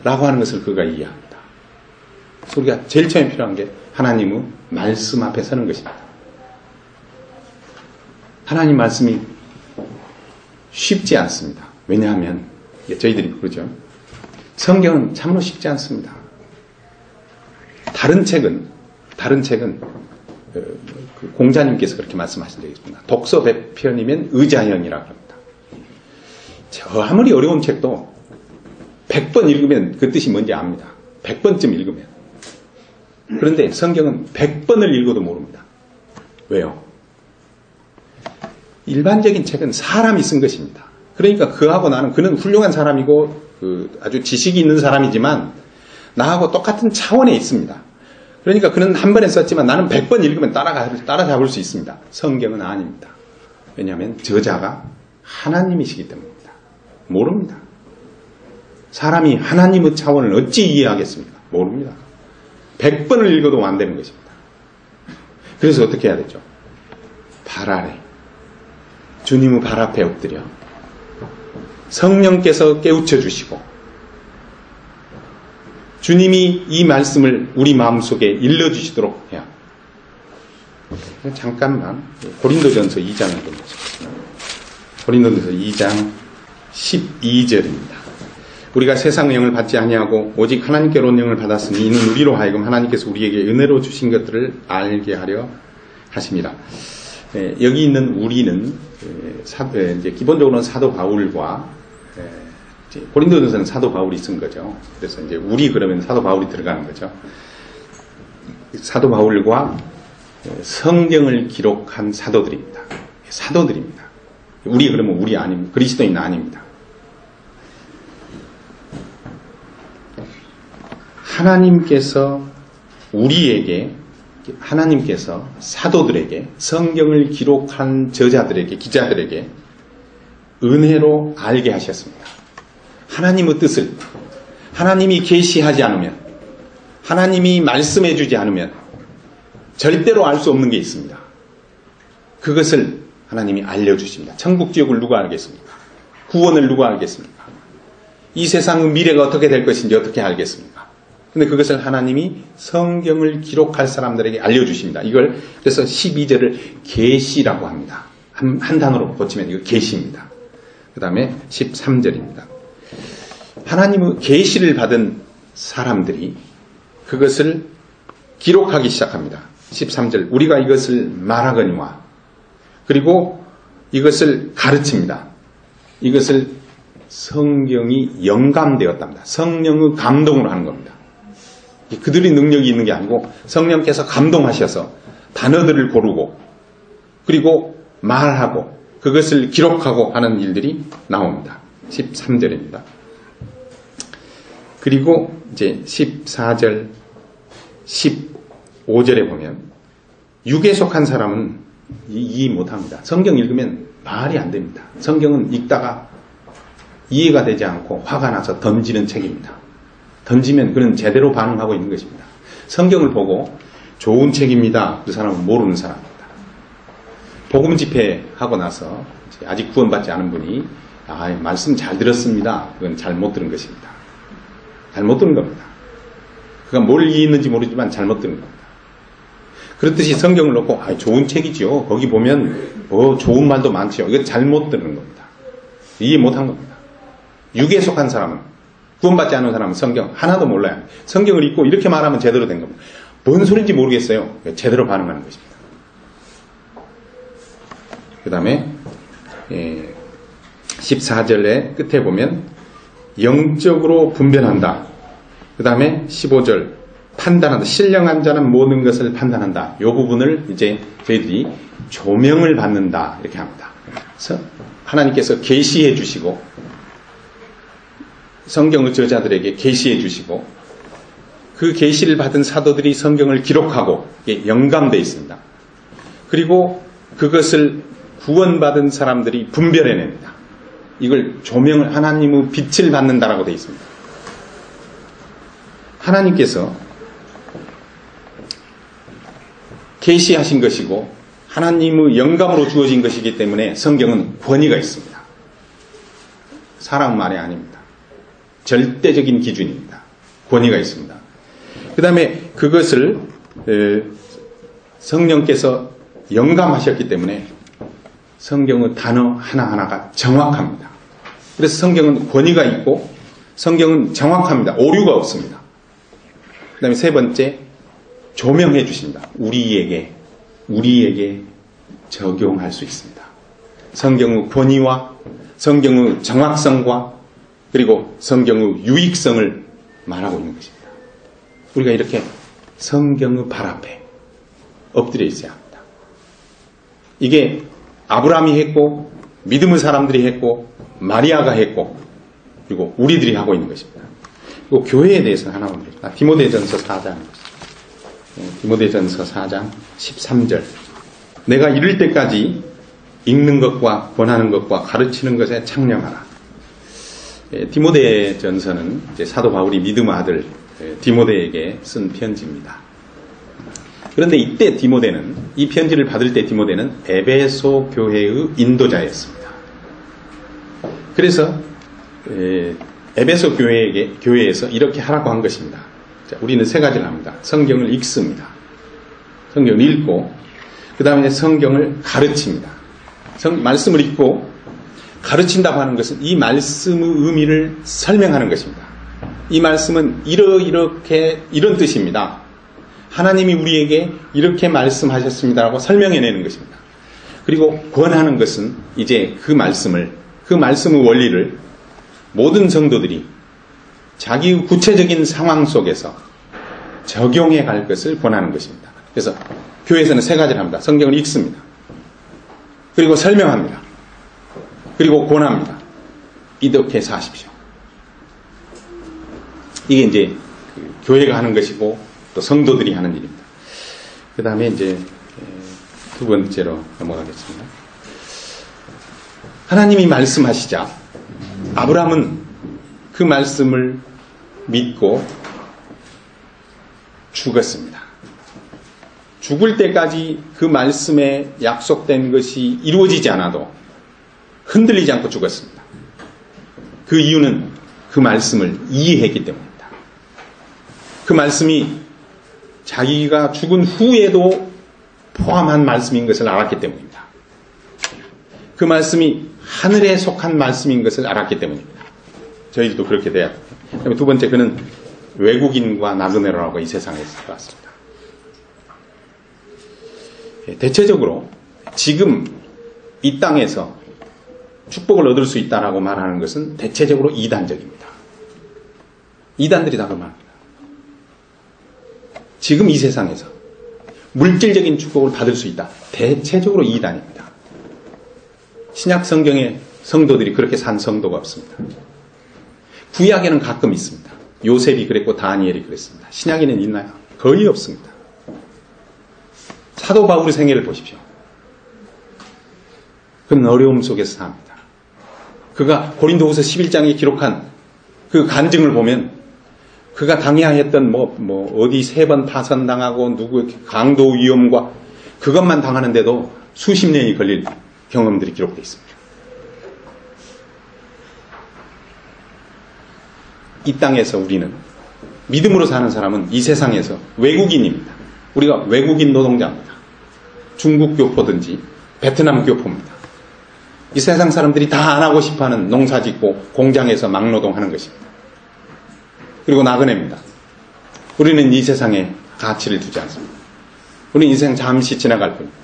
Speaker 1: 라고 하는 것을 그가 이해합니다. 그래서 우리가 제일 처음에 필요한 게 하나님의 말씀 앞에 서는 것입니다. 하나님 말씀이 쉽지 않습니다. 왜냐하면 저희들이 그러죠. 성경은 참으로 쉽지 않습니다. 다른 책은 그 공자님께서 그렇게 말씀하신 적이 있습니다. 독서 100편이면 의자형이라고 합니다. 저 아무리 어려운 책도 100번 읽으면 그 뜻이 뭔지 압니다. 100번쯤 읽으면. 그런데 성경은 100번을 읽어도 모릅니다. 왜요? 일반적인 책은 사람이 쓴 것입니다. 그러니까 그하고 나는, 그는 훌륭한 사람이고 아주 지식이 있는 사람이지만 나하고 똑같은 차원에 있습니다. 그러니까 그는 한 번에 썼지만 나는 100번 읽으면 따라잡을 수 있습니다. 성경은 아닙니다. 왜냐하면 저자가 하나님이시기 때문입니다. 모릅니다. 사람이 하나님의 차원을 어찌 이해하겠습니까? 모릅니다. 100번을 읽어도 안 되는 것입니다. 그래서 어떻게 해야 되죠? 발 아래, 주님의 발 앞에 엎드려 성령께서 깨우쳐 주시고 주님이 이 말씀을 우리 마음속에 일러주시도록 해야 합니다. 잠깐만 고린도전서 2장을 보겠습니다. 고린도전서 2장 12절입니다. 우리가 세상 영을 받지 아니하고 오직 하나님께로 온 영을 받았으니 이는 우리로 하여금 하나님께서 우리에게 은혜로 주신 것들을 알게 하려 하십니다. 여기 있는 우리는 이제 기본적으로는 사도 바울과 고린도전서는 사도 바울이 쓴 거죠. 그래서 이제 우리 그러면 사도 바울이 들어가는 거죠. 사도 바울과 성경을 기록한 사도들입니다. 사도들입니다. 우리 그러면 우리 아닙니다. 그리스도인 아닙니다. 하나님께서 사도들에게 성경을 기록한 저자들에게 기자들에게 은혜로 알게 하셨습니다. 하나님의 뜻을 하나님이 계시하지 않으면 하나님이 말씀해 주지 않으면 절대로 알 수 없는 게 있습니다. 그것을 하나님이 알려주십니다. 천국 지옥을 누가 알겠습니까? 구원을 누가 알겠습니까? 이 세상의 미래가 어떻게 될 것인지 어떻게 알겠습니까? 근데 그것을 하나님이 성경을 기록할 사람들에게 알려주십니다. 이걸 그래서 12절을 계시라고 합니다. 한 단어로 고치면 이거 계시입니다. 그 다음에 13절입니다. 하나님의 계시를 받은 사람들이 그것을 기록하기 시작합니다. 13절 우리가 이것을 말하거니와 그리고 이것을 가르칩니다. 이것을 성경이 영감되었답니다. 성령의 감동으로 하는 겁니다. 그들이 능력이 있는 게 아니고 성령께서 감동하셔서 단어들을 고르고 그리고 말하고 그것을 기록하고 하는 일들이 나옵니다. 13절입니다. 그리고 이제 14절, 15절에 보면 육에 속한 사람은 이해 못합니다. 성경 읽으면 말이 안 됩니다. 성경은 읽다가 이해가 되지 않고 화가 나서 던지는 책입니다. 던지면 그는 제대로 반응하고 있는 것입니다. 성경을 보고 좋은 책입니다. 그 사람은 모르는 사람입니다. 복음 집회하고 나서 아직 구원받지 않은 분이 말씀 잘 들었습니다. 그건 잘못 들은 것입니다. 잘못 들은 겁니다. 그가 뭘 이해했는지 모르지만 잘못 들은 겁니다. 그렇듯이 성경을 놓고 좋은 책이지요. 거기 보면 좋은 말도 많지요. 이거 잘못 들은 겁니다. 이해 못한 겁니다. 육에 속한 사람은 구원받지 않은 사람은 성경 하나도 몰라요. 성경을 읽고 이렇게 말하면 제대로 된 겁니다. 뭔 소리인지 모르겠어요. 제대로 반응하는 것입니다. 그 다음에 14절의 끝에 보면 영적으로 분별한다. 그 다음에 15절 판단한다. 신령한 자는 모든 것을 판단한다. 이 부분을 이제 저희들이 조명을 받는다 이렇게 합니다. 그래서 하나님께서 계시해 주시고 성경의 저자들에게 계시해 주시고 그 계시를 받은 사도들이 성경을 기록하고 영감되어 있습니다. 그리고 그것을 구원받은 사람들이 분별해냅니다. 이걸 조명을 하나님의 빛을 받는다라고 되어 있습니다. 하나님께서 계시하신 것이고 하나님의 영감으로 주어진 것이기 때문에 성경은 권위가 있습니다. 사람 말이 아닙니다. 절대적인 기준입니다. 권위가 있습니다. 그 다음에 그것을 성령께서 영감하셨기 때문에 성경의 단어 하나하나가 정확합니다. 그래서 성경은 권위가 있고 성경은 정확합니다. 오류가 없습니다. 그 다음에 세 번째, 조명해 주십니다. 우리에게 적용할 수 있습니다. 성경의 권위와 성경의 정확성과 그리고 성경의 유익성을 말하고 있는 것입니다. 우리가 이렇게 성경의 발 앞에 엎드려 있어야 합니다. 이게 아브라함이 했고 믿음의 사람들이 했고 마리아가 했고 그리고 우리들이 하고 있는 것입니다. 그리고 교회에 대해서는 하나만 드립니다. 디모데전서 4장 디모데전서 4장 13절. 내가 이를 때까지 읽는 것과 권하는 것과 가르치는 것에 창념하라. 디모데전서는 이제 사도 바울이 믿음의 아들 디모데에게 쓴 편지입니다. 그런데 이때 디모데는, 이 편지를 받을 때 디모데는 에베소 교회의 인도자였습니다. 그래서 에베소 교회에서 이렇게 하라고 한 것입니다. 자, 우리는 세 가지를 합니다. 성경을 읽습니다. 성경을 읽고 그 다음에 성경을 가르칩니다. 말씀을 읽고 가르친다고 하는 것은 이 말씀의 의미를 설명하는 것입니다. 이 말씀은 이렇게 이런 뜻입니다. 하나님이 우리에게 이렇게 말씀하셨습니다라고 설명해내는 것입니다. 그리고 권하는 것은 이제 그 말씀의 원리를 모든 성도들이 자기의 구체적인 상황 속에서 적용해 갈 것을 권하는 것입니다. 그래서 교회에서는 세 가지를 합니다. 성경을 읽습니다. 그리고 설명합니다. 그리고 권합니다. 이렇게 사십시오. 이게 이제 교회가 하는 것이고 또 성도들이 하는 일입니다. 그 다음에 이제 두 번째로 넘어가겠습니다. 하나님이 말씀하시자 아브라함은 그 말씀을 믿고 죽었습니다. 죽을 때까지 그 말씀에 약속된 것이 이루어지지 않아도 흔들리지 않고 죽었습니다. 그 이유는 그 말씀을 이해했기 때문입니다. 그 말씀이 자기가 죽은 후에도 포함한 말씀인 것을 알았기 때문입니다. 그 말씀이 하늘에 속한 말씀인 것을 알았기 때문입니다. 저희도 그렇게 돼야 합니다. 그다음에 두 번째, 그는 외국인과 나그네로라고 이 세상에 왔습니다. 대체적으로 지금 이 땅에서 축복을 얻을 수 있다라고 말하는 것은 대체적으로 이단적입니다. 이단들이 다 그 말합니다. 지금 이 세상에서 물질적인 축복을 받을 수 있다. 대체적으로 이단입니다. 신약 성경의 성도들이 그렇게 산 성도가 없습니다. 구약에는 가끔 있습니다. 요셉이 그랬고 다니엘이 그랬습니다. 신약에는 있나요? 거의 없습니다. 사도 바울의 생애를 보십시오. 그는 어려움 속에서 삽니다. 그가 고린도후서 11장에 기록한 그 간증을 보면 그가 당해야 했던 어디 3번 파선당하고 누구 강도 위험과 그것만 당하는데도 수십 년이 걸릴 경험들이 기록되어 있습니다. 이 땅에서 우리는 믿음으로 사는 사람은 이 세상에서 외국인입니다. 우리가 외국인 노동자입니다. 중국 교포든지 베트남 교포입니다. 이 세상 사람들이 다 안 하고 싶어하는 농사 짓고 공장에서 막노동하는 것입니다. 그리고 나그네입니다. 우리는 이 세상에 가치를 두지 않습니다. 우리는 인생 잠시 지나갈 뿐입니다.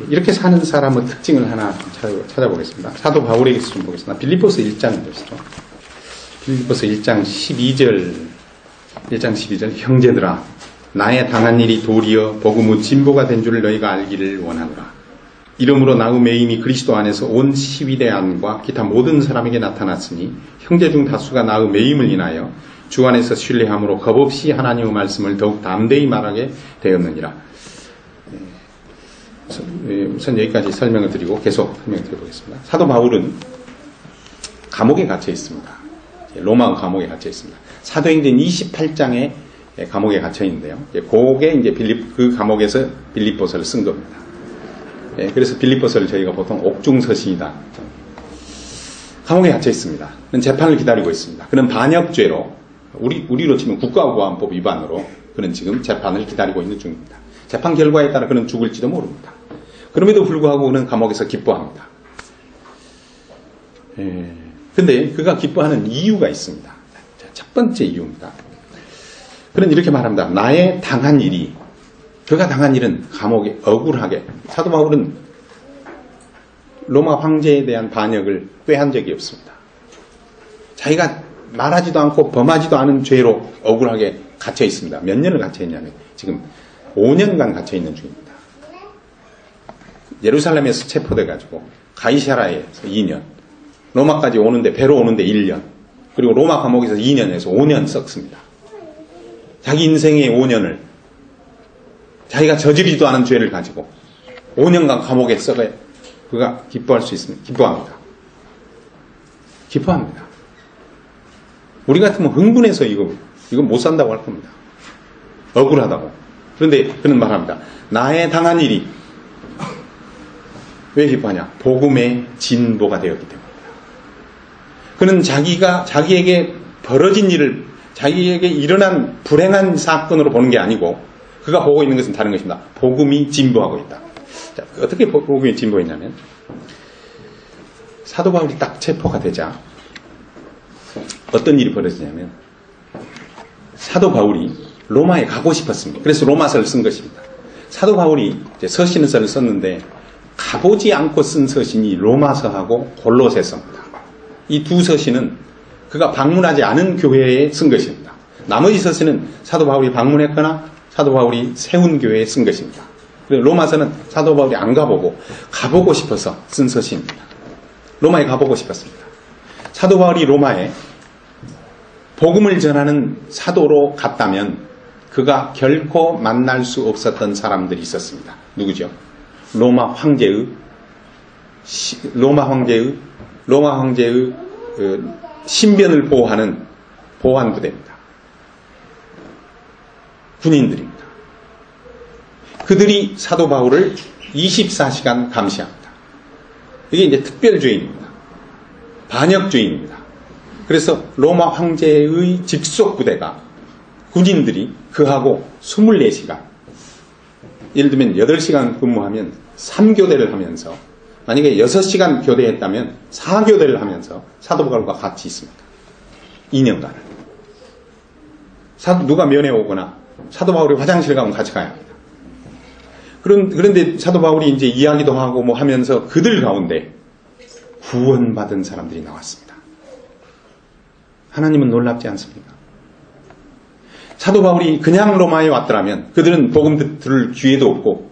Speaker 1: 이렇게 사는 사람의 특징을 하나 찾아보겠습니다. 사도 바울에게서 좀 보겠습니다. 빌립보서 1장 보시죠. 빌립보서 1장 12절 형제들아 나의 당한 일이 도리어 복음의 진보가 된 줄 너희가 알기를 원하노라. 이러므로 나의 매임이 그리스도 안에서 온 시위대 안과 기타 모든 사람에게 나타났으니 형제 중 다수가 나의 매임을 인하여 주 안에서 신뢰함으로 겁없이 하나님의 말씀을 더욱 담대히 말하게 되었느니라. 우선 여기까지 설명을 드리고 계속 설명드려보겠습니다. 사도 바울은 감옥에 갇혀 있습니다. 로마 감옥에 갇혀 있습니다. 사도행전 28장에 감옥에 갇혀 있는데요. 그게 이제 그 감옥에서 빌립보서를 쓴 겁니다. 그래서 빌립보서를 저희가 보통 옥중서신이다. 감옥에 갇혀 있습니다. 그는 재판을 기다리고 있습니다. 그는 반역죄로 우리로 치면 국가보안법 위반으로 그는 지금 재판을 기다리고 있는 중입니다. 재판 결과에 따라 그는 죽을지도 모릅니다. 그럼에도 불구하고 그는 감옥에서 기뻐합니다. 근데 그가 기뻐하는 이유가 있습니다. 첫 번째 이유입니다. 그는 이렇게 말합니다. 나의 당한 일이, 그가 당한 일은 감옥에 억울하게, 사도 바울은 로마 황제에 대한 반역을 꾀한 적이 없습니다. 자기가 말하지도 않고 범하지도 않은 죄로 억울하게 갇혀 있습니다. 몇 년을 갇혀 있냐면 지금 5년간 갇혀 있는 중입니다. 예루살렘에서 체포돼가지고 가이사라에서 2년, 로마까지 오는데 배로 오는데 1년, 그리고 로마 감옥에서 2년에서 5년 썩습니다. 자기 인생의 5년을 자기가 저지르지도 않은 죄를 가지고 5년간 감옥에 썩어야 그가 기뻐할 수 있습니다. 기뻐합니다. 기뻐합니다. 우리 같으면 흥분해서 이거 못 산다고 할 겁니다. 억울하다고. 그런데 그는 말합니다. 나의 당한 일이 왜 기뻐하냐? 복음의 진보가 되었기 때문입니다. 그는 자기에게 벌어진 일을 자기에게 일어난 불행한 사건으로 보는 게 아니고 그가 보고 있는 것은 다른 것입니다. 복음이 진보하고 있다. 자, 어떻게 복음이 진보했냐면 사도 바울이 딱 체포가 되자 어떤 일이 벌어지냐면 사도 바울이 로마에 가고 싶었습니다. 그래서 로마서를 쓴 것입니다. 사도 바울이 이제 서신서를 썼는데 가보지 않고 쓴 서신이 로마서하고 골로새서입니다. 이 두 서신은 그가 방문하지 않은 교회에 쓴 것입니다. 나머지 서신은 사도 바울이 방문했거나 사도 바울이 세운 교회에 쓴 것입니다. 그리고 로마서는 사도 바울이 안 가보고 싶어서 쓴 서신입니다. 로마에 가보고 싶었습니다. 사도 바울이 로마에 복음을 전하는 사도로 갔다면 그가 결코 만날 수 없었던 사람들이 있었습니다. 누구죠? 로마 황제의 신변을 보호하는 보안부대입니다. 군인들입니다. 그들이 사도 바울을 24시간 감시합니다. 이게 이제 특별죄인입니다. 반역죄인입니다. 그래서 로마 황제의 직속 부대가 군인들이 그하고 24시간, 예를 들면 8시간 근무하면 3교대를 하면서 만약에 6시간 교대했다면 4교대를 하면서 사도 바울과 같이 있습니다. 2년간을. 누가 면회 오거나 사도 바울이 화장실 가면 같이 가야 합니다. 그런데 사도 바울이 이제 이야기도 하고 뭐 하면서 그들 가운데 구원받은 사람들이 나왔습니다. 하나님은 놀랍지 않습니까? 사도 바울이 그냥 로마에 왔더라면 그들은 복음 들을 기회도 없고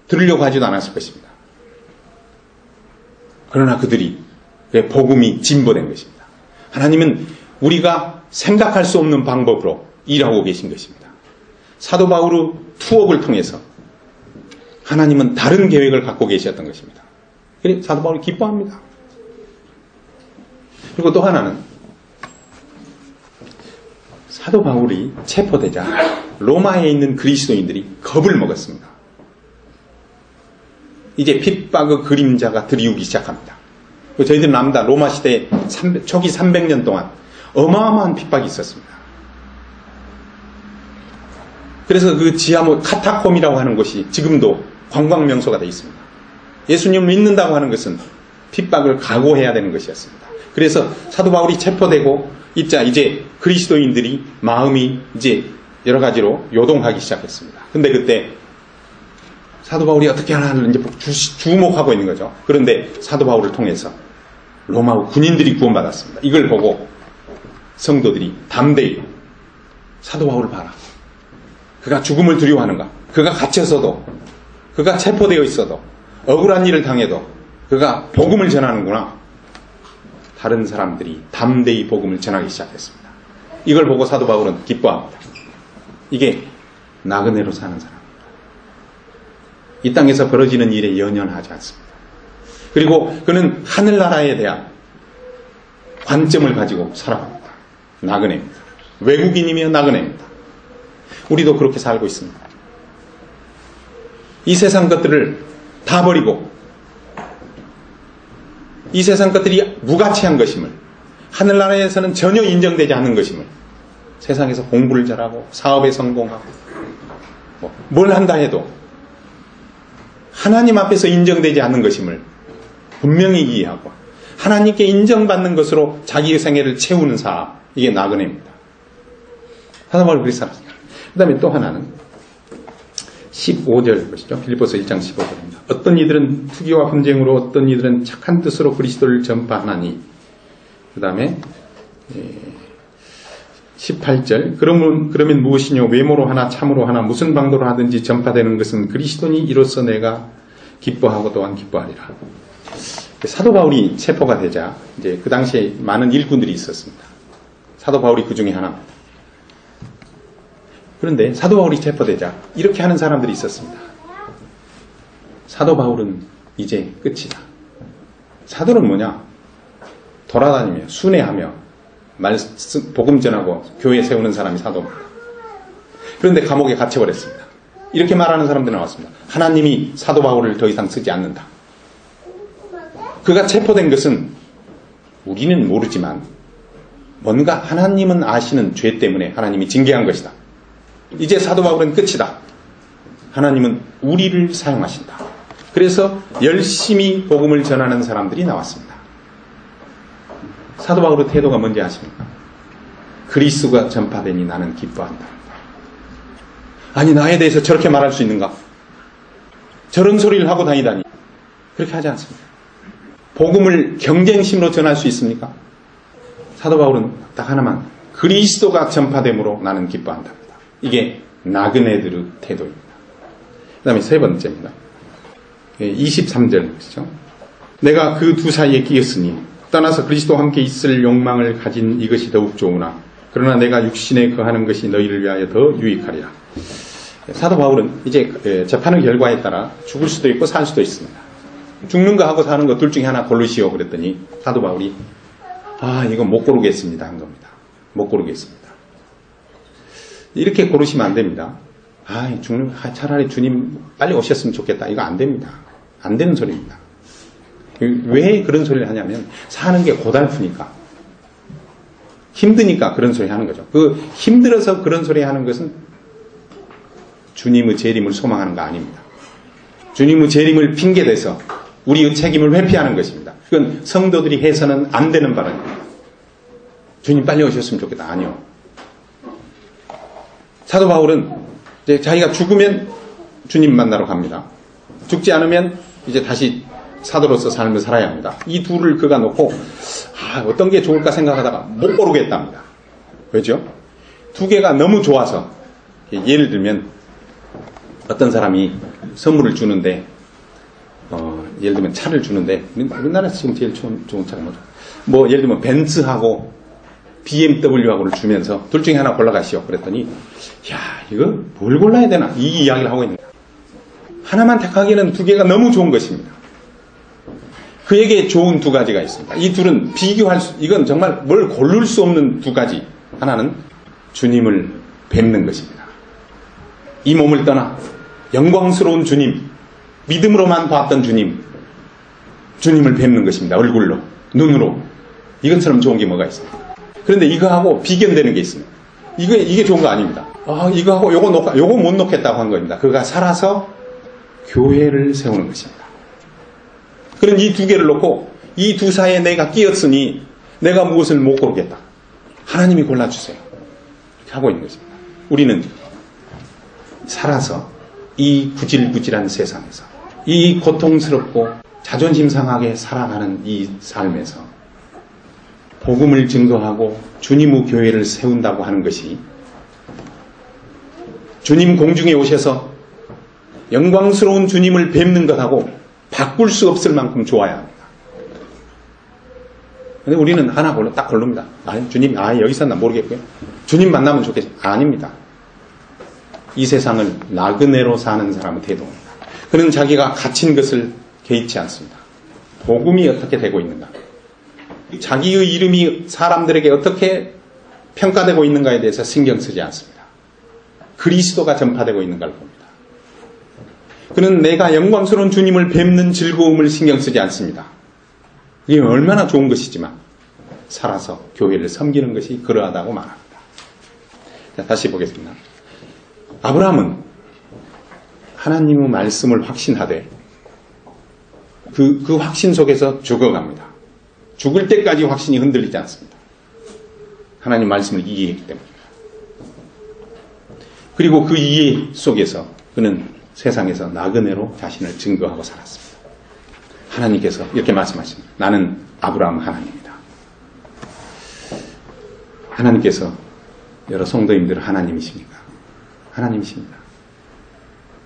Speaker 1: 들으려고 하지도 않았을 것입니다. 그러나 그들이 복음이 진보된 것입니다. 하나님은 우리가 생각할 수 없는 방법으로 일하고 계신 것입니다. 사도 바울의 투옥을 통해서 하나님은 다른 계획을 갖고 계셨던 것입니다. 그래서 사도 바울이 기뻐합니다. 그리고 또 하나는 사도 바울이 체포되자 로마에 있는 그리스도인들이 겁을 먹었습니다. 이제 핍박의 그림자가 드리우기 시작합니다. 저희들은 압니다. 로마 시대 초기 300년 동안 어마어마한 핍박이 있었습니다. 그래서 그 지하모 카타콤이라고 하는 곳이 지금도 관광명소가 되어 있습니다. 예수님을 믿는다고 하는 것은 핍박을 각오해야 되는 것이었습니다. 그래서 사도 바울이 체포되고 이제 그리스도인들이 마음이 이제 여러 가지로 요동하기 시작했습니다. 근데 그때 사도 바울이 어떻게 하나를 이제 주목하고 있는 거죠. 그런데 사도 바울을 통해서 로마 군인들이 구원받았습니다. 이걸 보고 성도들이 담대히 사도 바울을 봐라. 그가 죽음을 두려워하는가? 그가 갇혀서도, 그가 체포되어 있어도, 억울한 일을 당해도 그가 복음을 전하는구나. 다른 사람들이 담대히 복음을 전하기 시작했습니다. 이걸 보고 사도 바울은 기뻐합니다. 이게 나그네로 사는 사람입니다. 이 땅에서 벌어지는 일에 연연하지 않습니다. 그리고 그는 하늘나라에 대한 관점을 가지고 살아갑니다. 나그네입니다. 외국인이며 나그네입니다. 우리도 그렇게 살고 있습니다. 이 세상 것들을 다 버리고 이 세상 것들이 무가치한 것임을, 하늘나라에서는 전혀 인정되지 않는 것임을, 세상에서 공부를 잘하고 사업에 성공하고 뭘 한다 해도 하나님 앞에서 인정되지 않는 것임을 분명히 이해하고 하나님께 인정받는 것으로 자기의 생애를 채우는 사람, 이게 나그네입니다. 사도 바울이 그렇게 살았습니다. 그 다음에 또 하나는 15절 보시죠. 빌립보서 1장 15절입니다. 어떤 이들은 투기와 분쟁으로, 어떤 이들은 착한 뜻으로 그리스도를 전파하나니. 그 다음에 18절 그러면 무엇이뇨? 외모로 하나 참으로 하나 무슨 방도로 하든지 전파되는 것은 그리스도니 이로써 내가 기뻐하고 또한 기뻐하리라. 사도 바울이 체포가 되자 이제 그 당시에 많은 일꾼들이 있었습니다. 사도 바울이 그 중에 하나입니다. 그런데 사도 바울이 체포되자 이렇게 하는 사람들이 있었습니다. 사도 바울은 이제 끝이다. 사도는 뭐냐? 돌아다니며 순회하며 복음 전하고 교회 세우는 사람이 사도입니다. 그런데 감옥에 갇혀버렸습니다. 이렇게 말하는 사람들이 나왔습니다. 하나님이 사도 바울을 더 이상 쓰지 않는다. 그가 체포된 것은 우리는 모르지만 뭔가 하나님은 아시는 죄 때문에 하나님이 징계한 것이다. 이제 사도 바울은 끝이다. 하나님은 우리를 사용하신다. 그래서 열심히 복음을 전하는 사람들이 나왔습니다. 사도 바울의 태도가 뭔지 아십니까? 그리스도가 전파되니 나는 기뻐한다. 아니, 나에 대해서 저렇게 말할 수 있는가? 저런 소리를 하고 다니다니. 그렇게 하지 않습니다. 복음을 경쟁심으로 전할 수 있습니까? 사도 바울은 딱 하나만, 그리스도가 전파됨으로 나는 기뻐한다. 이게 나그네들의 태도입니다. 그 다음에 세 번째입니다. 23절이죠. 내가 그 두 사이에 끼었으니 떠나서 그리스도와 함께 있을 욕망을 가진 이것이 더욱 좋으나 그러나 내가 육신에 거하는 것이 너희를 위하여 더 유익하리라. 사도 바울은 이제 재판의 결과에 따라 죽을 수도 있고 살 수도 있습니다. 죽는 거 하고 사는 거 둘 중에 하나 고르시오 그랬더니 사도 바울이 이건 못 고르겠습니다 한 겁니다. 못 고르겠습니다. 이렇게 고르시면 안 됩니다. 차라리 주님 빨리 오셨으면 좋겠다. 이거 안 됩니다. 안 되는 소리입니다. 왜 그런 소리를 하냐면 사는 게 고달프니까 힘드니까 그런 소리 하는 거죠. 힘들어서 그런 소리 하는 것은 주님의 재림을 소망하는 거 아닙니다. 주님의 재림을 핑계대서 우리의 책임을 회피하는 것입니다. 그건 성도들이 해서는 안 되는 발언입니다. 주님 빨리 오셨으면 좋겠다. 아니요. 사도 바울은 이제 자기가 죽으면 주님 만나러 갑니다. 죽지 않으면 이제 다시 사도로서 삶을 살아야 합니다. 이 둘을 그가 놓고 어떤 게 좋을까 생각하다가 못 고르겠답니다. 왜죠? 두 개가 너무 좋아서 예를 들면 어떤 사람이 선물을 주는데 예를 들면 차를 주는데 우리나라에서 지금 제일 좋은 차가 뭐죠? 예를 들면 벤츠하고 BMW하고를 주면서 둘 중에 하나 골라가시오. 그랬더니 이거 뭘 골라야 되나? 이 이야기를 하고 있는 거예요. 하나만 택하기에는 두 개가 너무 좋은 것입니다. 그에게 좋은 두 가지가 있습니다. 이 둘은 이건 정말 뭘 고를 수 없는 두 가지. 하나는 주님을 뵙는 것입니다. 이 몸을 떠나 영광스러운 주님, 믿음으로만 봤던 주님을 뵙는 것입니다. 얼굴로, 눈으로. 이것처럼 좋은 게 뭐가 있습니까? 그런데 이거하고 비견되는 게 있습니다. 이게 좋은 거 아닙니다. 이거하고 요거 못 놓겠다고 한 겁니다. 그가 살아서 교회를 세우는 것입니다. 그런 이 두 개를 놓고 이 두 사이에 내가 끼었으니 내가 무엇을 못 고르겠다. 하나님이 골라주세요. 이렇게 하고 있는 것입니다. 우리는 살아서 이 구질구질한 세상에서 이 고통스럽고 자존심 상하게 살아가는 이 삶에서 복음을 증거하고 주님의 교회를 세운다고 하는 것이 주님 공중에 오셔서 영광스러운 주님을 뵙는 것하고 바꿀 수 없을 만큼 좋아야 합니다. 근데 우리는 하나 딱 고릅니다. 주님, 여기 있었나 모르겠고요. 주님 만나면 좋겠어요. 아닙니다. 이 세상을 나그네로 사는 사람의 태도입니다. 그는 자기가 갇힌 것을 개의치 않습니다. 복음이 어떻게 되고 있는가? 자기의 이름이 사람들에게 어떻게 평가되고 있는가에 대해서 신경 쓰지 않습니다. 그리스도가 전파되고 있는가를 봅니다. 그는 내가 영광스러운 주님을 뵙는 즐거움을 신경 쓰지 않습니다. 이게 얼마나 좋은 것이지만 살아서 교회를 섬기는 것이 그러하다고 말합니다. 자, 다시 보겠습니다. 아브라함은 하나님의 말씀을 확신하되 그 확신 속에서 죽어갑니다. 죽을 때까지 확신이 흔들리지 않습니다. 하나님 말씀을 이해했기 때문입니다. 그리고 그 이해 속에서 그는 세상에서 나그네로 자신을 증거하고 살았습니다. 하나님께서 이렇게 말씀하십니다. 나는 아브라함 하나님이다. 하나님께서 여러 성도님들 하나님이십니까? 하나님이십니다.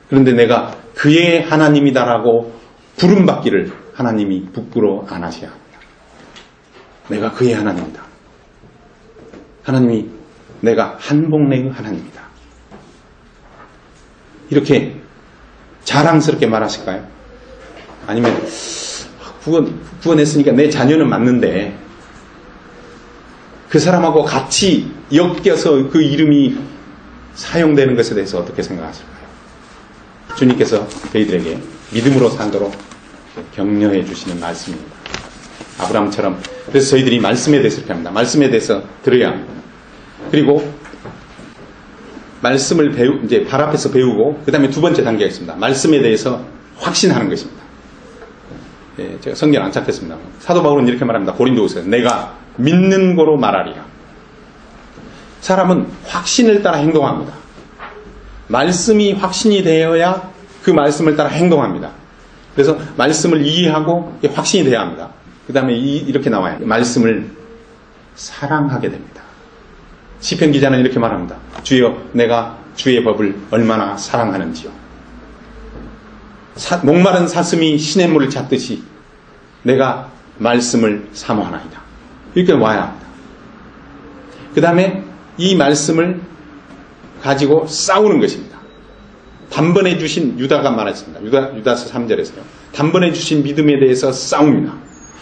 Speaker 1: 그런데 내가 그의 하나님이다라고 부름받기를 하나님이 부끄러워 안 하셔야 합니다. 내가 그의 하나님이다. 하나님이 내가 한복내의 하나님이다. 이렇게 자랑스럽게 말하실까요? 아니면 구원했으니까 내 자녀는 맞는데 그 사람하고 같이 엮여서 그 이름이 사용되는 것에 대해서 어떻게 생각하실까요? 주님께서 저희들에게 믿음으로 살도록 격려해 주시는 말씀입니다. 아브라함처럼. 그래서 저희들이 말씀에 대해서 이렇게 합니다. 말씀에 대해서 들어야 합니다. 그리고 말씀을 이제 발 앞에서 배우고, 그 다음에 두 번째 단계가 있습니다. 말씀에 대해서 확신하는 것입니다. 예, 제가 성경 안 찾겠습니다. 사도 바울은 이렇게 말합니다. 고린도후서에 내가 믿는 거로 말하리라. 사람은 확신을 따라 행동합니다. 말씀이 확신이 되어야 그 말씀을 따라 행동합니다. 그래서 말씀을 이해하고 확신이 되어야 합니다. 그 다음에 이렇게 나와요. 말씀을 사랑하게 됩니다. 시편 기자는 이렇게 말합니다. 주여, 내가 주의 법을 얼마나 사랑하는지요. 목마른 사슴이 시냇물을 찾듯이 내가 말씀을 사모하나이다. 이렇게 와야 합니다. 그 다음에 이 말씀을 가지고 싸우는 것입니다. 단번에 주신 유다가 말했습니다. 유다서 3절에서요. 단번에 주신 믿음에 대해서 싸웁니다.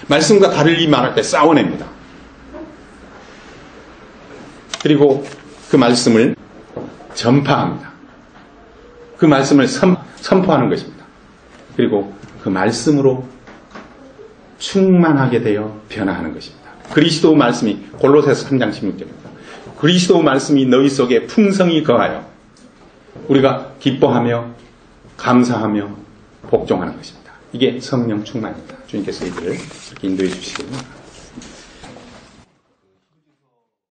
Speaker 1: 말씀과 달리 말할 때 싸워냅니다. 그리고 그 말씀을 전파합니다. 그 말씀을 선포하는 것입니다. 그리고 그 말씀으로 충만하게 되어 변화하는 것입니다. 그리스도 말씀이 골로새서 3장 16절입니다. 그리스도 말씀이 너희 속에 풍성히 거하여 우리가 기뻐하며 감사하며 복종하는 것입니다. 이게 성령 충만입니다. 주님께서 이들을 이렇게 인도해 주시기 바랍니다.